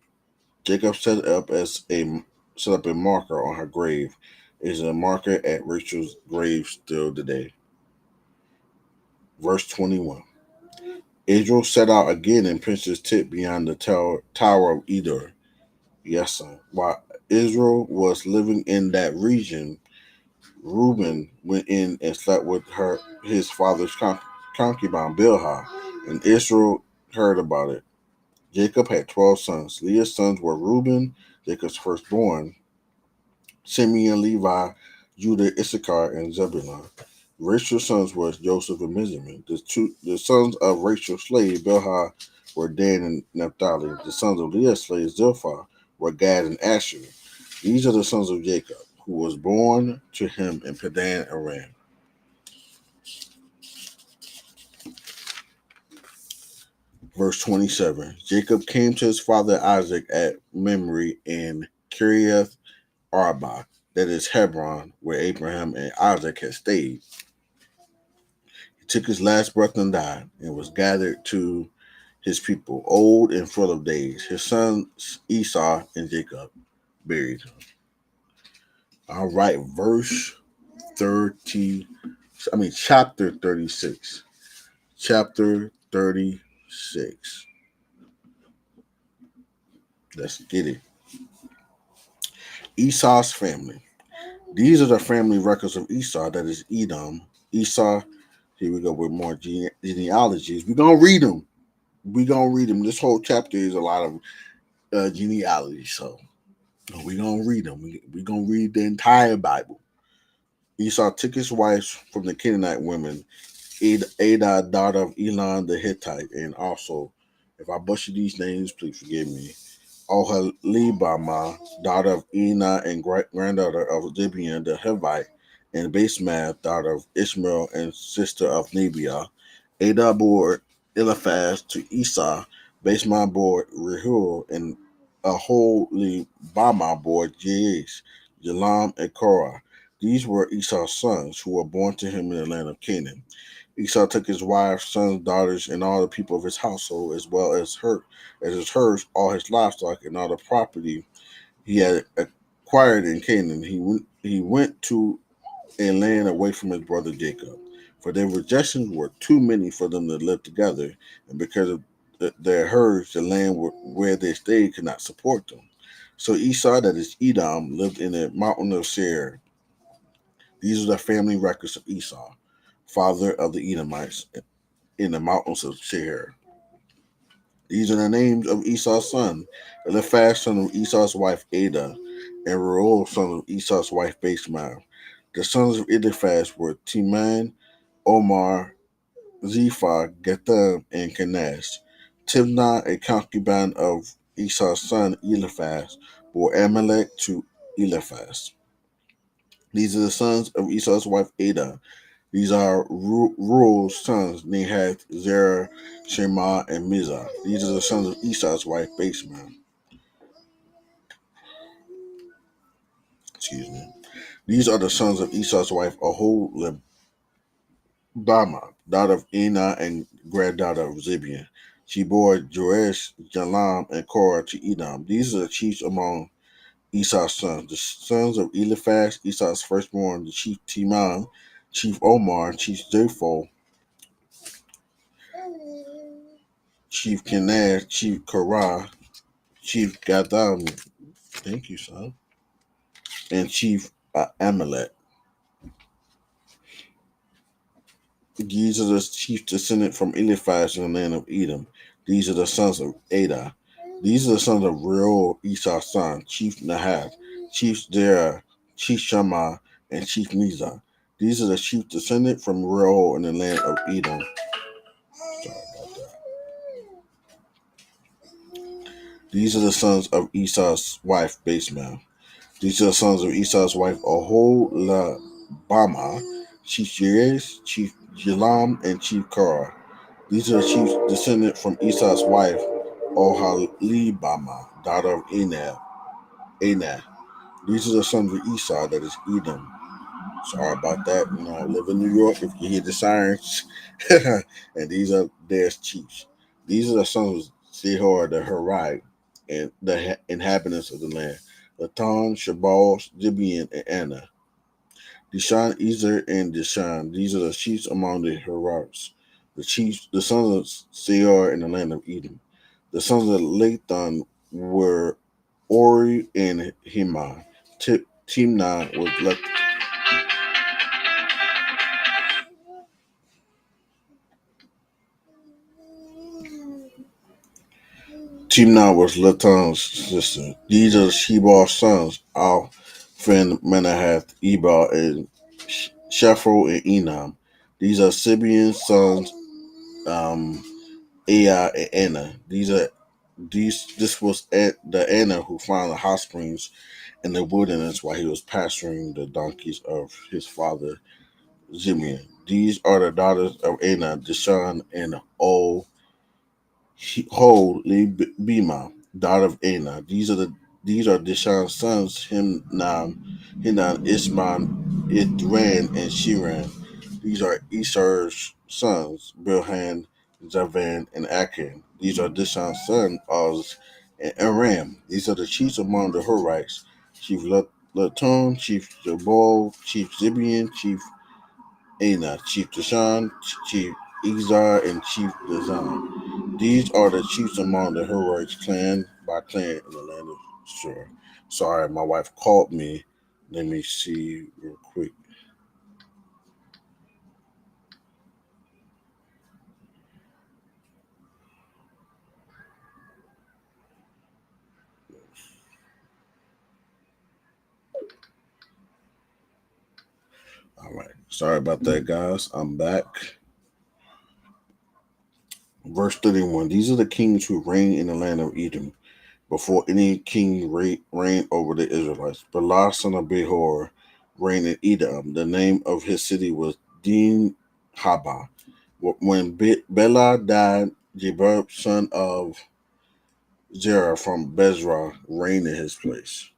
Jacob set up a marker on her grave. It is a marker at Rachel's grave still today. Verse 21. Israel set out again and pitched his tent beyond the tower of Edor. Yes, son. While Israel was living in that region, Reuben went in and slept with his father's concubine Bilhah, and Israel heard about it. Jacob had 12 sons. Leah's sons were Reuben, Jacob's firstborn, Simeon, Levi, Judah, Issachar, and Zebulun. Rachel's sons were Joseph and Benjamin. The sons of Rachel's slave Bilhah were Dan and Naphtali. The sons of Leah's slave Zilpah were Gad and Asher. These are the sons of Jacob, who was born to him in Padan Aram. Verse 27. Jacob came to his father Isaac at Mamre in Kiriath Arba, that is Hebron, where Abraham and Isaac had stayed. He took his last breath and died, and was gathered to his people, old and full of days. His sons Esau and Jacob buried him. All right, chapter 36. Chapter 36. Let's get it. Esau's family. These are the family records of Esau, that is Edom. Esau, here we go with more genealogies. We're going to read them. This whole chapter is a lot of genealogy, so we're going to read them. We're going to read the entire Bible. Esau took his wives from the Canaanite women, Ada, daughter of Elon the Hittite, and also, if I butcher these names, please forgive me, Oholibamah, daughter of Ena and granddaughter of Zibeon the Hivite, and Basemath, daughter of Ishmael and sister of Nebiah. Ada bore Eliphaz to Esau. Basemath bore Reuel, and Oholibamah bore Jeish, Jalam, and Korah. These were Esau's sons, who were born to him in the land of Canaan. Esau took his wives, sons, daughters, and all the people of his household, as well as his herds, all his livestock, and all the property he had acquired in Canaan. He went to a land away from his brother Jacob, for their rejections were too many for them to live together, and because of their herds, the land where they stayed could not support them. So Esau, that is Edom, lived in the mountain of Seir. These are the family records of Esau, father of the Edomites, in the mountains of Seir. These are the names of Esau's son: Eliphaz, son of Esau's wife Ada, and Reuel, son of Esau's wife Basemath. The sons of Eliphaz were Teman, Omar, Zepha, Getham, and Kenaz. Timnah, a concubine of Esau's son Eliphaz, bore Amalek to Eliphaz. These are the sons of Esau's wife Ada. These are Reuel's sons, Nahath, Zerah, Shema, and Mizah. These are the sons of Esau's wife Basemath. Excuse me. These are the sons of Esau's wife Oholibamah, daughter of Ena and granddaughter of Zibeon. She bore Joash, Jalam, and Korah to Edom. These are the chiefs among Esau's sons. The sons of Eliphaz, Esau's firstborn, the chief Teman, chief Omar, chief Japhol, Chief Kenaz, Chief Korah, Chief Gatham, thank you, son, and Chief Amalek. These are the chief descendant from Eliphaz in the land of Edom. These are the sons of Ada. These are the sons of Reuel, Esau's son, Chief Nahath, Chief Zerah, Chief Shammah, and Chief Mizah. These are the chief descendant from Reuel in the land of Edom. Sorry about that. These are the sons of Esau's wife, Basemouth. These are the sons of Esau's wife, Aholabama, Chief Jerez, Chief Jalam, and Chief Korah. These are the chiefs descended from Esau's wife, Oholibama, daughter of Anah. These are the sons of Esau, that is Edom. Sorry about that. I live in New York. If you hear the sirens, and these are their chiefs. These are the sons of Zehor the Herite and the inhabitants of the land: Latan, Shabal, Gibeon, and Anna. Dishan, Ezer, and Dishan. These are the chiefs among the Herites. The sons of Seir in the land of Edom. The sons of Lathan were Ori and Heman. Timnah was Timnah was Latan's sister. These are Shebal's sons: Al, Phan, Manahath, Ebal, and Shephro and Enam. These are Simeon's sons, um, Ai and Anna. This was the Anna who found the hot springs in the wilderness while he was pasturing the donkeys of his father Zimeon. These are the daughters of Anna, Dishan, and Bima, daughter of Anah. These are Dishan's sons, Hinan, Isman, Idran, and Shiran. These are Esar's sons, Bilhan, Zavan, and Akan. These are Dishan's sons, Oz, and Aram. These are the chiefs among the Horites: Chief Laton, Chief Jabal, Chief Zibian, Chief Anah, Chief Dishan, Chief Izar, and Chief Dazan. These are the chiefs among the Horites clan by clan in the land of Shur. Sorry, my wife called me. Let me see real quick. All right. Sorry about that, guys. I'm back. Verse 31. These are the kings who reigned in the land of Edom before any king reigned over the Israelites. Bela, son of Behor, reigned in Edom. The name of his city was Din Haba. When Bela died, Jebub, son of Zerah from Bezrah, reigned in his place.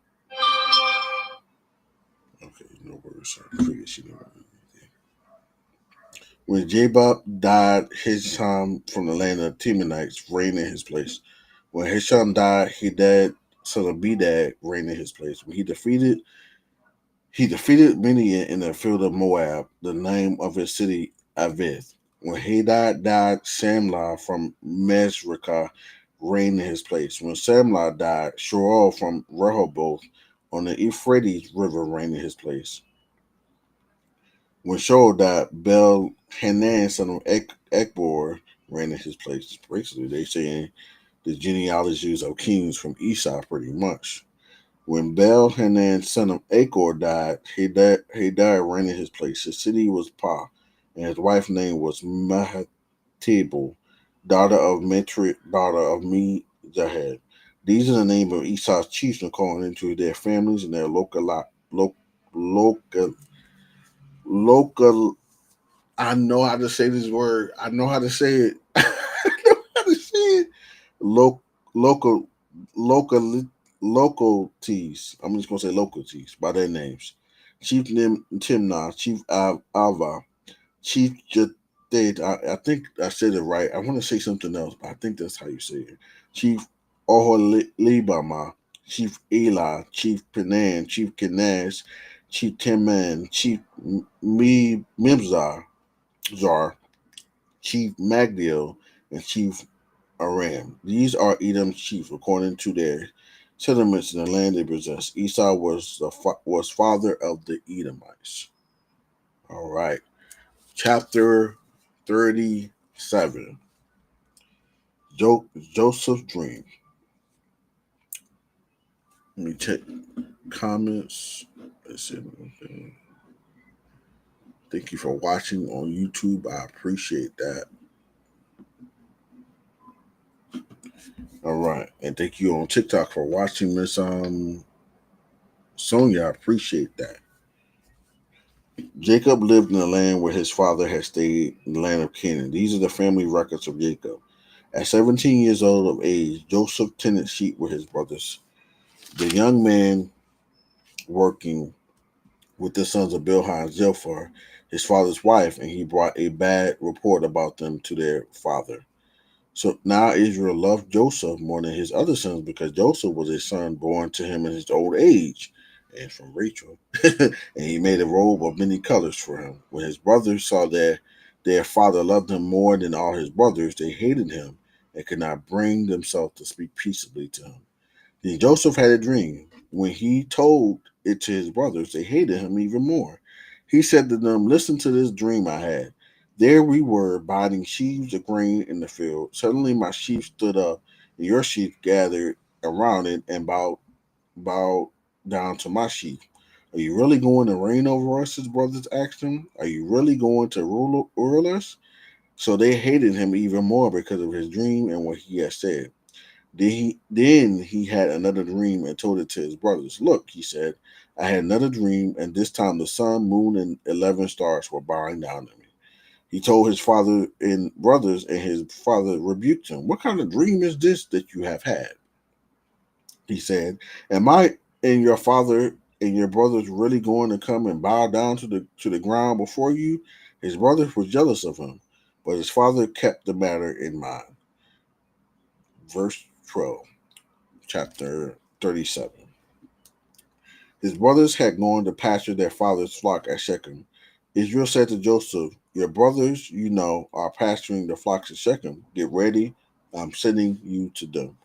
Okay, no worries. I figured she knew. When Jebub died, Hisham from the land of Temanites reigned in his place. When Hisham died, Hadad, son of Bedad, reigned in his place. When he defeated Midian in the field of Moab, the name of his city Avith. When Hadad died, Samlah from Mesrekah reigned in his place. When Samlah died, Shaul from Rehoboth on the Euphrates River reigned in his place. When Shaul died, Bel Hanan, son of Ekbor, reigned in his place. Basically, they saying the genealogies of kings from Esau, pretty much. When Bel Hanan, son of Achor, died, Hadad reigned in his place. His city was Pa, and his wife's name was Mahatable, daughter of Metri, daughter of Me Jahed. These are the names of Esau's chiefs according to their families and their local local. I know how to say this word. I know how to say it. I know how to say it. Lo- local local localities. I'm just gonna say localities by their names. Chief Timnah, Chief Alva, Chief Jathed. I think I said it right. I want to say something else, but I think that's how you say it. Chief Oholibama, Chief Eli, Chief Penan, Chief Kenaz, Chief Teman, Chief Mibzar, Chief Magdiel, and Chief Aram. These are Edom's chiefs according to their settlements in the land they possessed. Esau was father of the Edomites. All right, chapter 37. Joseph's dream. Let me check comments. Let's see. Okay. Thank you for watching on YouTube. I appreciate that. All right. And thank you on TikTok for watching, Miss Sonia. I appreciate that. Jacob lived in the land where his father had stayed, in the land of Canaan. These are the family records of Jacob. At 17 years old of age, Joseph tended sheep with his brothers. The young man working with the sons of Bilhah and Zilpah, his father's wife, and he brought a bad report about them to their father. So now Israel loved Joseph more than his other sons because Joseph was a son born to him in his old age, and from Rachel. And he made a robe of many colors for him. When his brothers saw that their father loved him more than all his brothers, they hated him and could not bring themselves to speak peaceably to him. Then Joseph had a dream. When he told it to his brothers, they hated him even more. He said to them, "Listen to this dream I had. There we were, binding sheaves of grain in the field. Suddenly my sheep stood up, and your sheep gathered around it and bowed down to my sheep. Are you really going to reign over us?" His brothers asked him. "Are you really going to rule us?" So they hated him even more because of his dream and what he had said. Then he had another dream and told it to his brothers. "Look," he said, "I had another dream, and this time the sun, moon, and 11 stars were bowing down to me." He told his father and brothers, and his father rebuked him. "What kind of dream is this that you have had?" He said, "Am I and your father and your brothers really going to come and bow down to the ground before you?" His brothers were jealous of him, but his father kept the matter in mind. Verse 12, chapter 37. His brothers had gone to pasture their father's flock at Shechem. Israel said to Joseph, "Your brothers, are pasturing the flocks at Shechem. Get ready. I'm sending you to them."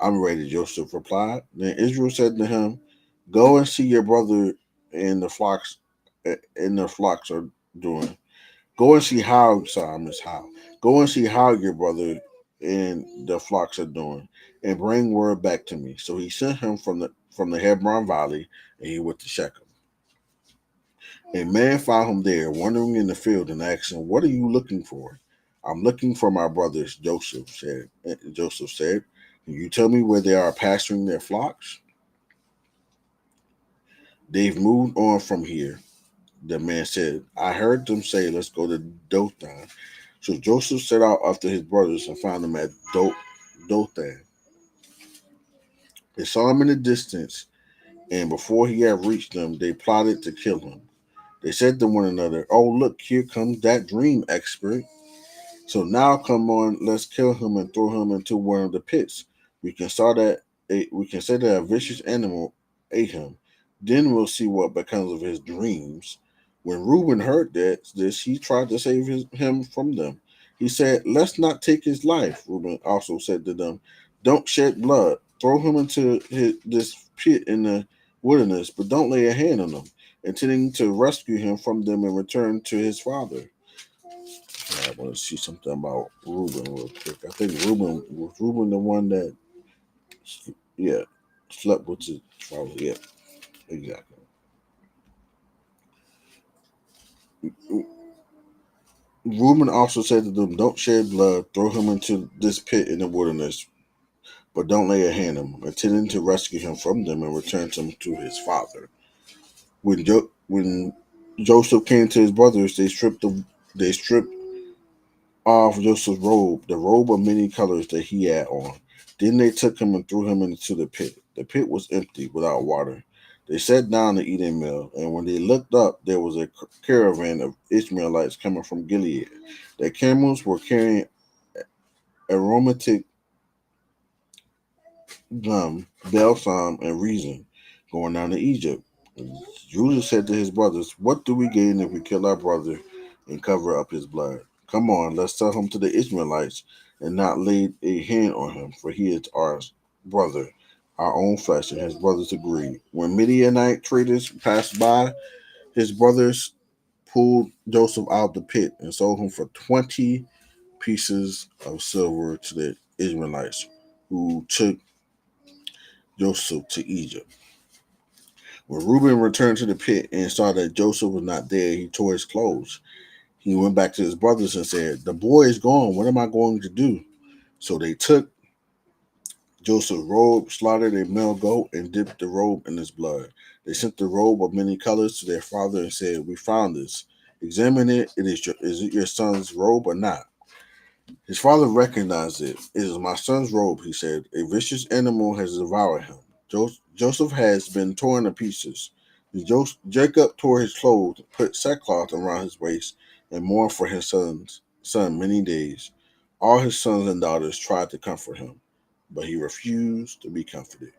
"I'm ready," Joseph replied. Then Israel said to him, "Go and see your brother and the flocks and the flocks are doing. Go and see how, sorry, Miss How. Go and see how your brother and the flocks are doing, and bring word back to me." So he sent him from the Hebron Valley, and he went to Shechem. A man found him there, wandering in the field, and asked him, "What are you looking for?" "I'm looking for my brothers," Joseph said. "Can you tell me where they are pasturing their flocks?" "They've moved on from here," the man said. "I heard them say, 'Let's go to Dothan.'" So Joseph set out after his brothers and found them at Dothan. They saw him in the distance, and before he had reached them, they plotted to kill him. They said to one another, "Oh, look, here comes that dream expert. So now come on, let's kill him and throw him into one of the pits. We can say that a vicious animal ate him. Then we'll see what becomes of his dreams." When Reuben heard this, he tried to save him from them. He said, "Let's not take his life." Reuben also said to them, "Don't shed blood. Throw him into this pit in the wilderness, but don't lay a hand on him," intending to rescue him from them and return to his father. I want to see something about Ruben real quick. I think Ruben the one that, yeah, slept with his father. Yeah, exactly. Reuben also said to them, "Don't shed blood. Throw him into this pit in the wilderness, but don't lay a hand on him," intending to rescue him from them and return him to his father. When Joseph came to his brothers, they stripped off Joseph's robe, the robe of many colors that he had on. Then they took him and threw him into the pit. The pit was empty, without water. They sat down to eat a meal, and when they looked up, there was a caravan of Ishmaelites coming from Gilead. Their camels were carrying aromatic gum, balsam, and resin, going down to Egypt. Judah said to his brothers, "What do we gain if we kill our brother and cover up his blood? Come on, let's sell him to the Ishmaelites and not lay a hand on him, for he is our brother, our own flesh." And his brothers agreed. When Midianite traders passed by, his brothers pulled Joseph out of the pit and sold him for 20 pieces of silver to the Israelites, who took Joseph to Egypt. When Reuben returned to the pit and saw that Joseph was not there, he tore his clothes. He went back to his brothers and said, "The boy is gone. What am I going to do?" So they took Joseph's robe, slaughtered a male goat, and dipped the robe in its blood. They sent the robe of many colors to their father and said, "We found this. Examine it. Is it your son's robe or not?" His father recognized it. "It is my son's robe," he said. "A vicious animal has devoured him. Joseph has been torn to pieces." Jacob tore his clothes, put sackcloth around his waist, and mourned for his son many days. All his sons and daughters tried to comfort him, but he refused to be comforted.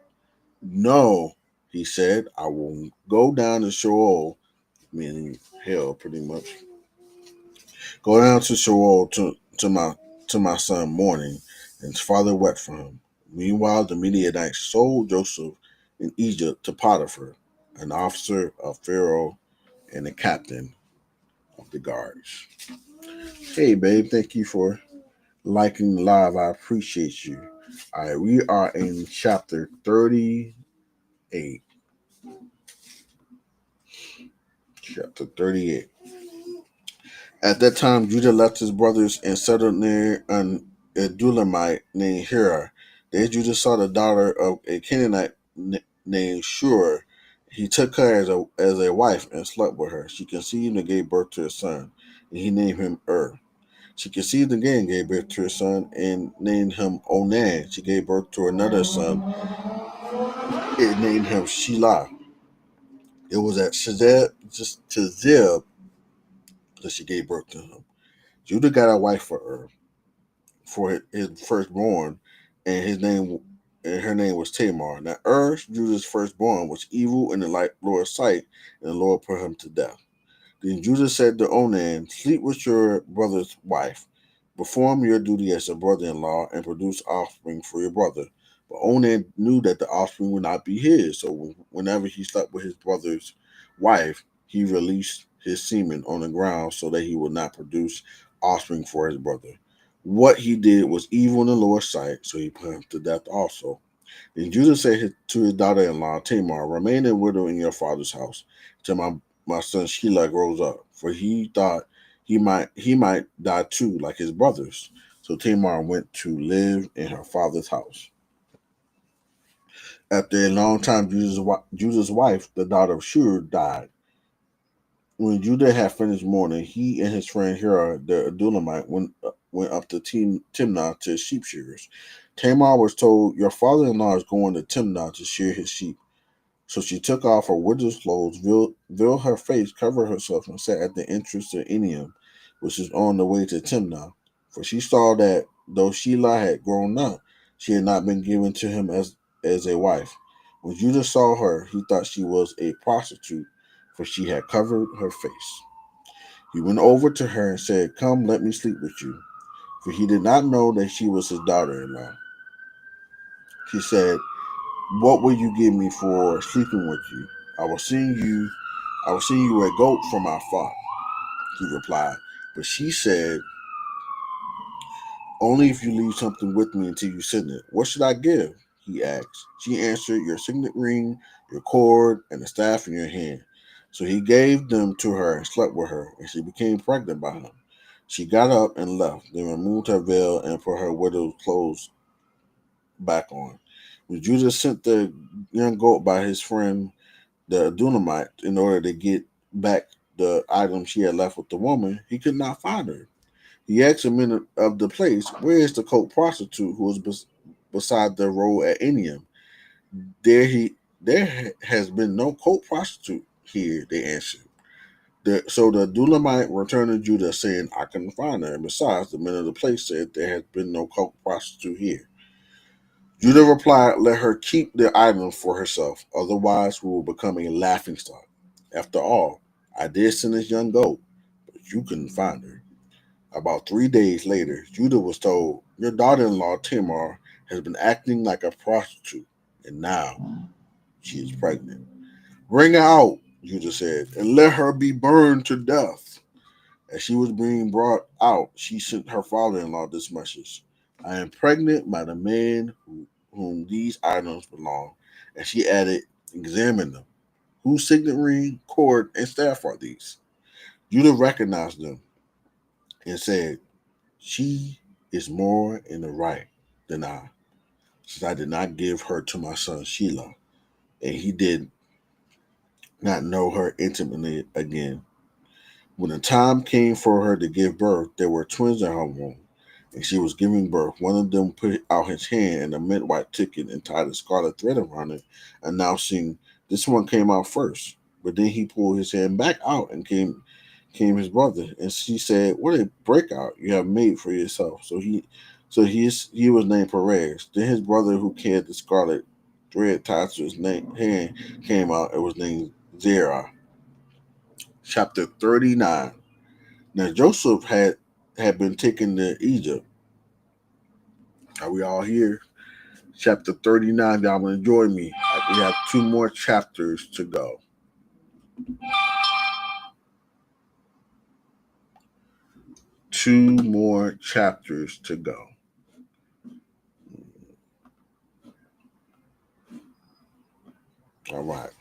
"No," he said, "I will go down to Sheol," meaning hell, pretty much. "Go down to Sheol to my son mourning." And his father wept for him. Meanwhile, the Midianites sold Joseph in Egypt to Potiphar, an officer of Pharaoh and a captain of the guards. Hey, babe, thank you for liking the live. I appreciate you. All right, we are in chapter 38. Chapter 38. At that time, Judah left his brothers and settled near an Edulamite named Hira. There, Judah saw the daughter of a Canaanite named Shur. He took her as a wife and slept with her. She conceived and gave birth to a son, and he named him She conceived again, gave birth to a son, and named him Onan. She gave birth to another son, and named him Shelah. It was at Shazib that she gave birth to him. Judah got a wife for his firstborn, and her name was Tamar. Now Judah's firstborn, was evil in the Lord's sight, and the Lord put him to death. Then Judah said to Onan, "Sleep with your brother's wife, perform your duty as a brother-in-law, and produce offspring for your brother." But Onan knew that the offspring would not be his, so whenever he slept with his brother's wife, he released his semen on the ground so that he would not produce offspring for his brother. What he did was evil in the Lord's sight, so he put him to death also. Then Judah said to his daughter-in-law Tamar, "Remain a widow in your father's house till my son Shelah grows up," for he thought he might die too, like his brothers. So Tamar went to live in her father's house. After a long time, Judah's wife, the daughter of Shur, died. When Judah had finished mourning, he and his friend Hira the Adulamite went up to Timnah to sheep shearers. Tamar was told, "Your father-in-law is going to Timnah to shear his sheep." So she took off her widow's clothes, veiled her face, covered herself, and sat at the entrance to Enium, which is on the way to Timnah. For she saw that though Shelah had grown up, she had not been given to him as a wife. When Judah saw her, he thought she was a prostitute, for she had covered her face. He went over to her and said, "Come, let me sleep with you." For he did not know that she was his daughter-in-law. She said, "What will you give me for sleeping with you? I will send you I will send you a goat from my flock," he replied. But she said, "Only if you leave something with me until you send it." "What should I give?" he asked. She answered, "Your signet ring, your cord, and the staff in your hand." So he gave them to her and slept with her, and she became pregnant by him. She got up and left, then removed her veil and put her widow's clothes back on. When Judah sent the young goat by his friend the Dunamite in order to get back the item she had left with the woman, he could not find her. He asked the men of the place, "Where is the coat prostitute who was beside the road at Enium?" There has been no coat prostitute here," they answered. So the Dulamite returned to Judah, saying, "I couldn't find her. And besides, the men of the place said there has been no coat prostitute here." Judah replied, "Let her keep the item for herself, otherwise we will become a laughingstock. After all, I did send this young goat, but you couldn't find her." About 3 days later, Judah was told, "Your daughter-in-law Tamar has been acting like a prostitute, and now she is pregnant." "Bring her out," Judah said, "and let her be burned to death." As she was being brought out, she sent her father-in-law this message: "I am pregnant by the man whom these items belong." And she added, "Examine them. Whose signet ring, cord, and staff are these?" Judah recognized them and said, "She is more in the right than I." since I did not give her to my son Shelah, and he did not know her intimately again. When the time came for her to give birth, there were twins in her womb, and she was giving birth. One of them put out his hand, and the midwife took it and tied a scarlet thread around it, announcing, "This one came out first." But then he pulled his hand back out, and came his brother, and she said, "What a breakout you have made for yourself." He was named Perez. Then his brother, who carried the scarlet thread tied to his hand, came out. It was named Zerah. Chapter 39. Now Joseph had been taken to Egypt. Are we all here? Chapter 39. Y'all want to join me? We have two more chapters to go. Two more chapters to go. All right.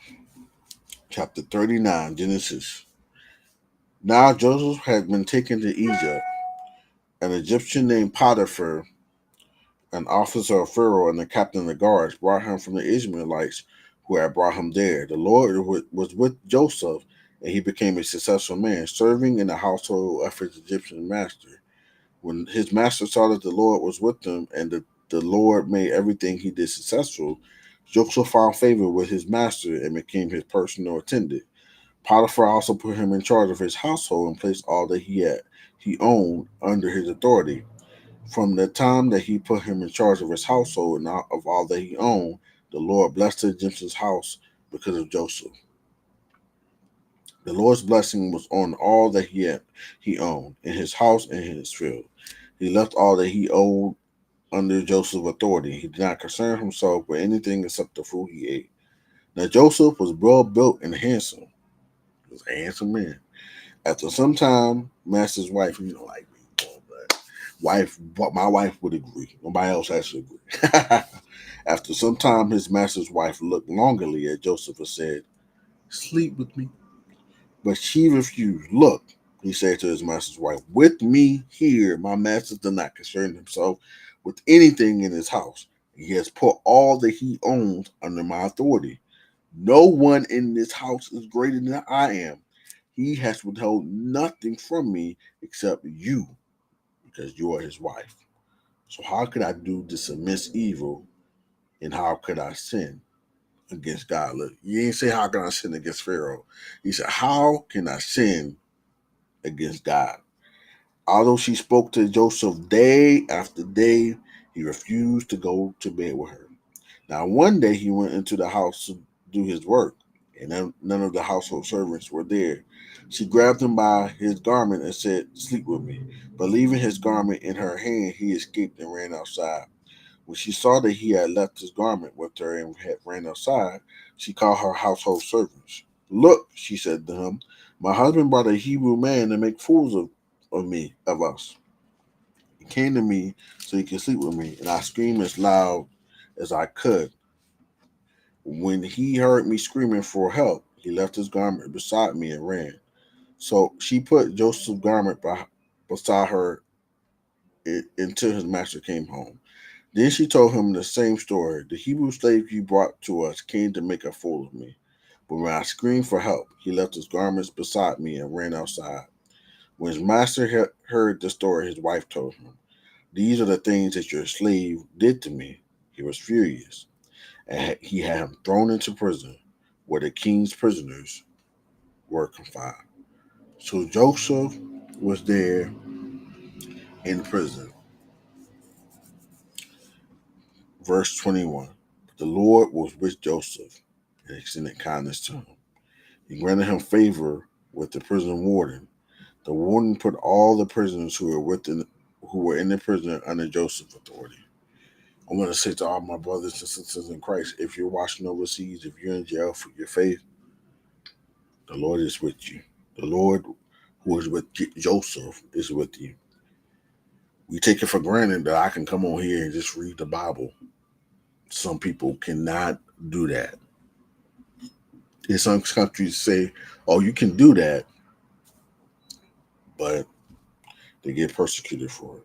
Chapter 39, Genesis. Now Joseph had been taken to Egypt. An Egyptian named Potiphar, an officer of Pharaoh and the captain of the guards, brought him from the Ishmaelites who had brought him there. The Lord was with Joseph, and he became a successful man, serving in the household of his Egyptian master. When his master saw that the Lord was with him and the Lord made everything he did successful, Joseph found favor with his master and became his personal attendant. Potiphar also put him in charge of his household and placed all that he owned under his authority. From the time that he put him in charge of his household and of all that he owned, the Lord blessed the Egyptian's house because of Joseph. The Lord's blessing was on all that he owned, in his house and in his field. He left all that he owned under Joseph's authority. He did not concern himself with anything except the food he ate. Now Joseph was well built and handsome. He was a handsome man. After some time, master's wife, you don't like me, but my wife would agree. Nobody else has to agree. After some time, his master's wife looked longingly at Joseph and said, "Sleep with me." But she refused. "Look," he said to his master's wife, "with me here, my master does not concern himself with anything in his house. He has put all that he owns under my authority. No one in this house is greater than I am. He has withheld nothing from me except you, because you are his wife. So how could I do this amiss evil, and how could I sin against God?" Look, you ain't say how can I sin against Pharaoh. He said, "How can I sin against God?" Although she spoke to Joseph day after day, he refused to go to bed with her. Now, one day he went into the house to do his work, and none of the household servants were there. She grabbed him by his garment and said, "Sleep with me." But leaving his garment in her hand, he escaped and ran outside. When she saw that he had left his garment with her and had ran outside, she called her household servants. "Look," she said to him, "my husband brought a Hebrew man to make fools of us. He came to me so he could sleep with me, and I screamed as loud as I could. When he heard me screaming for help, he left his garment beside me and ran." So she put Joseph's garment beside her until his master came home. Then she told him the same story. "The Hebrew slave you brought to us came to make a fool of me. But when I screamed for help, he left his garments beside me and ran outside." When his master heard the story, his wife told him, "These are the things that your slave did to me." He was furious, and he had him thrown into prison, where the king's prisoners were confined. So Joseph was there in prison. Verse 21. The Lord was with Joseph and extended kindness to him. He granted him favor with the prison warden. The warden put all the prisoners who were in the prison under Joseph's authority. I'm going to say to all my brothers and sisters in Christ, if you're watching overseas, if you're in jail for your faith, the Lord is with you. The Lord who is with Joseph is with you. We take it for granted that I can come on here and just read the Bible. Some people cannot do that. In some countries say, "Oh, you can do that," but they get persecuted for it.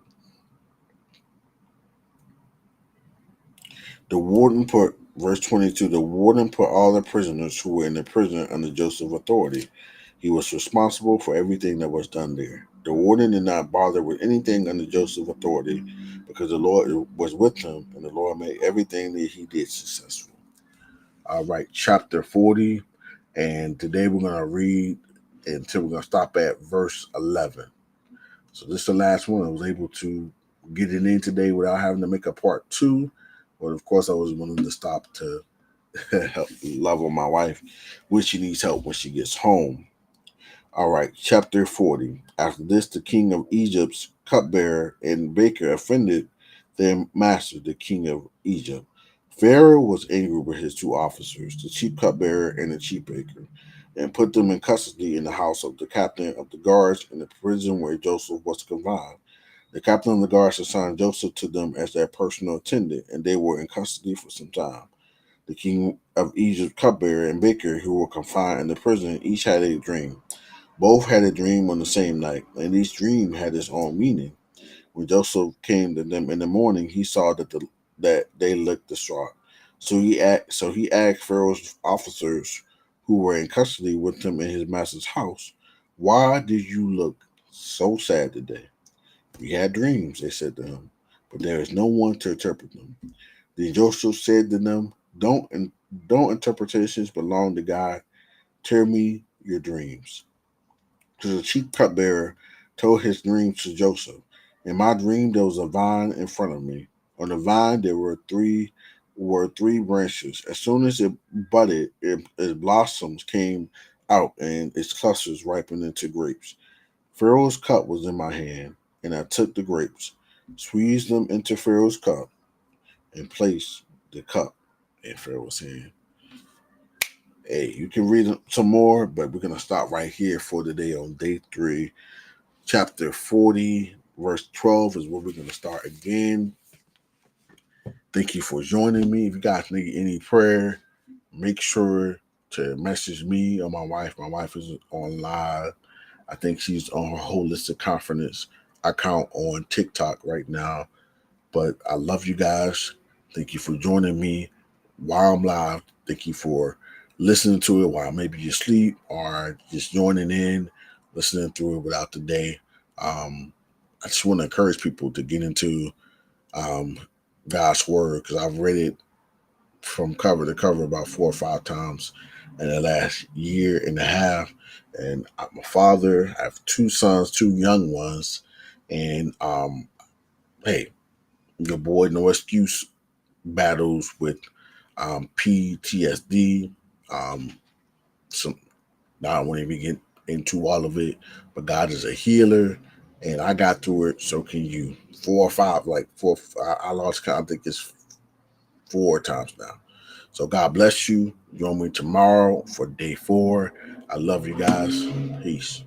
The warden put, verse 22, the warden put all the prisoners who were in the prison under Joseph's authority. He was responsible for everything that was done there. The warden did not bother with anything under Joseph's authority because the Lord was with him and the Lord made everything that he did successful. All right, chapter 40. And today we're going to read until we're going to stop at verse 11. So this is the last one. I was able to get it in today without having to make a part 2. But of course, I was willing to stop to help love on my wife when she needs help when she gets home. All right, chapter 40. After this, the king of Egypt's cupbearer and baker offended their master, the king of Egypt. Pharaoh was angry with his 2 officers, the chief cupbearer and the chief baker, and put them in custody in the house of the captain of the guards in the prison where Joseph was confined. The captain of the guards assigned Joseph to them as their personal attendant, and they were in custody for some time. The king of Egypt's cupbearer and baker, who were confined in the prison, each had a dream. Both had a dream on the same night, and each dream had its own meaning. When Joseph came to them in the morning, he saw that they looked distraught. So he asked Pharaoh's officers who were in custody with him in his master's house, "Why did you look so sad today?" "We had dreams," they said to him, "but there is no one to interpret them." Then Joseph said to them, "Don't interpretations belong to God? Tell me your dreams." So the chief cupbearer told his dream to Joseph. "In my dream there was a vine in front of me. On the vine there were three branches. As soon as it budded, its blossoms came out and its clusters ripened into grapes. Pharaoh's cup was in my hand, and I took the grapes, squeezed them into Pharaoh's cup, and placed the cup in Pharaoh's hand." Hey, you can read some more, but we're going to stop right here for today on day 3. Chapter 40, verse 12 is where we're going to start again. Thank you for joining me. If you guys need any prayer, make sure to message me or my wife. My wife is on live. I think she's on her Holistic Confidence account on TikTok right now. But I love you guys. Thank you for joining me while I'm live. Thank you for listening to it while maybe you sleep or just joining in, listening through it without the day. I just want to encourage people to get into God's Word because I've read it from cover to cover about 4 or 5 times in the last year and a half. And I'm a father. I have 2 sons, 2 young ones. And hey, your boy No Excuse battles with PTSD. Some Now I won't even get into all of it, but God is a healer, and I got through it. So can you? 4 or 5, like 4. I lost count. I think it's 4 times now. So God bless you. Join me tomorrow for day 4. I love you guys. Peace.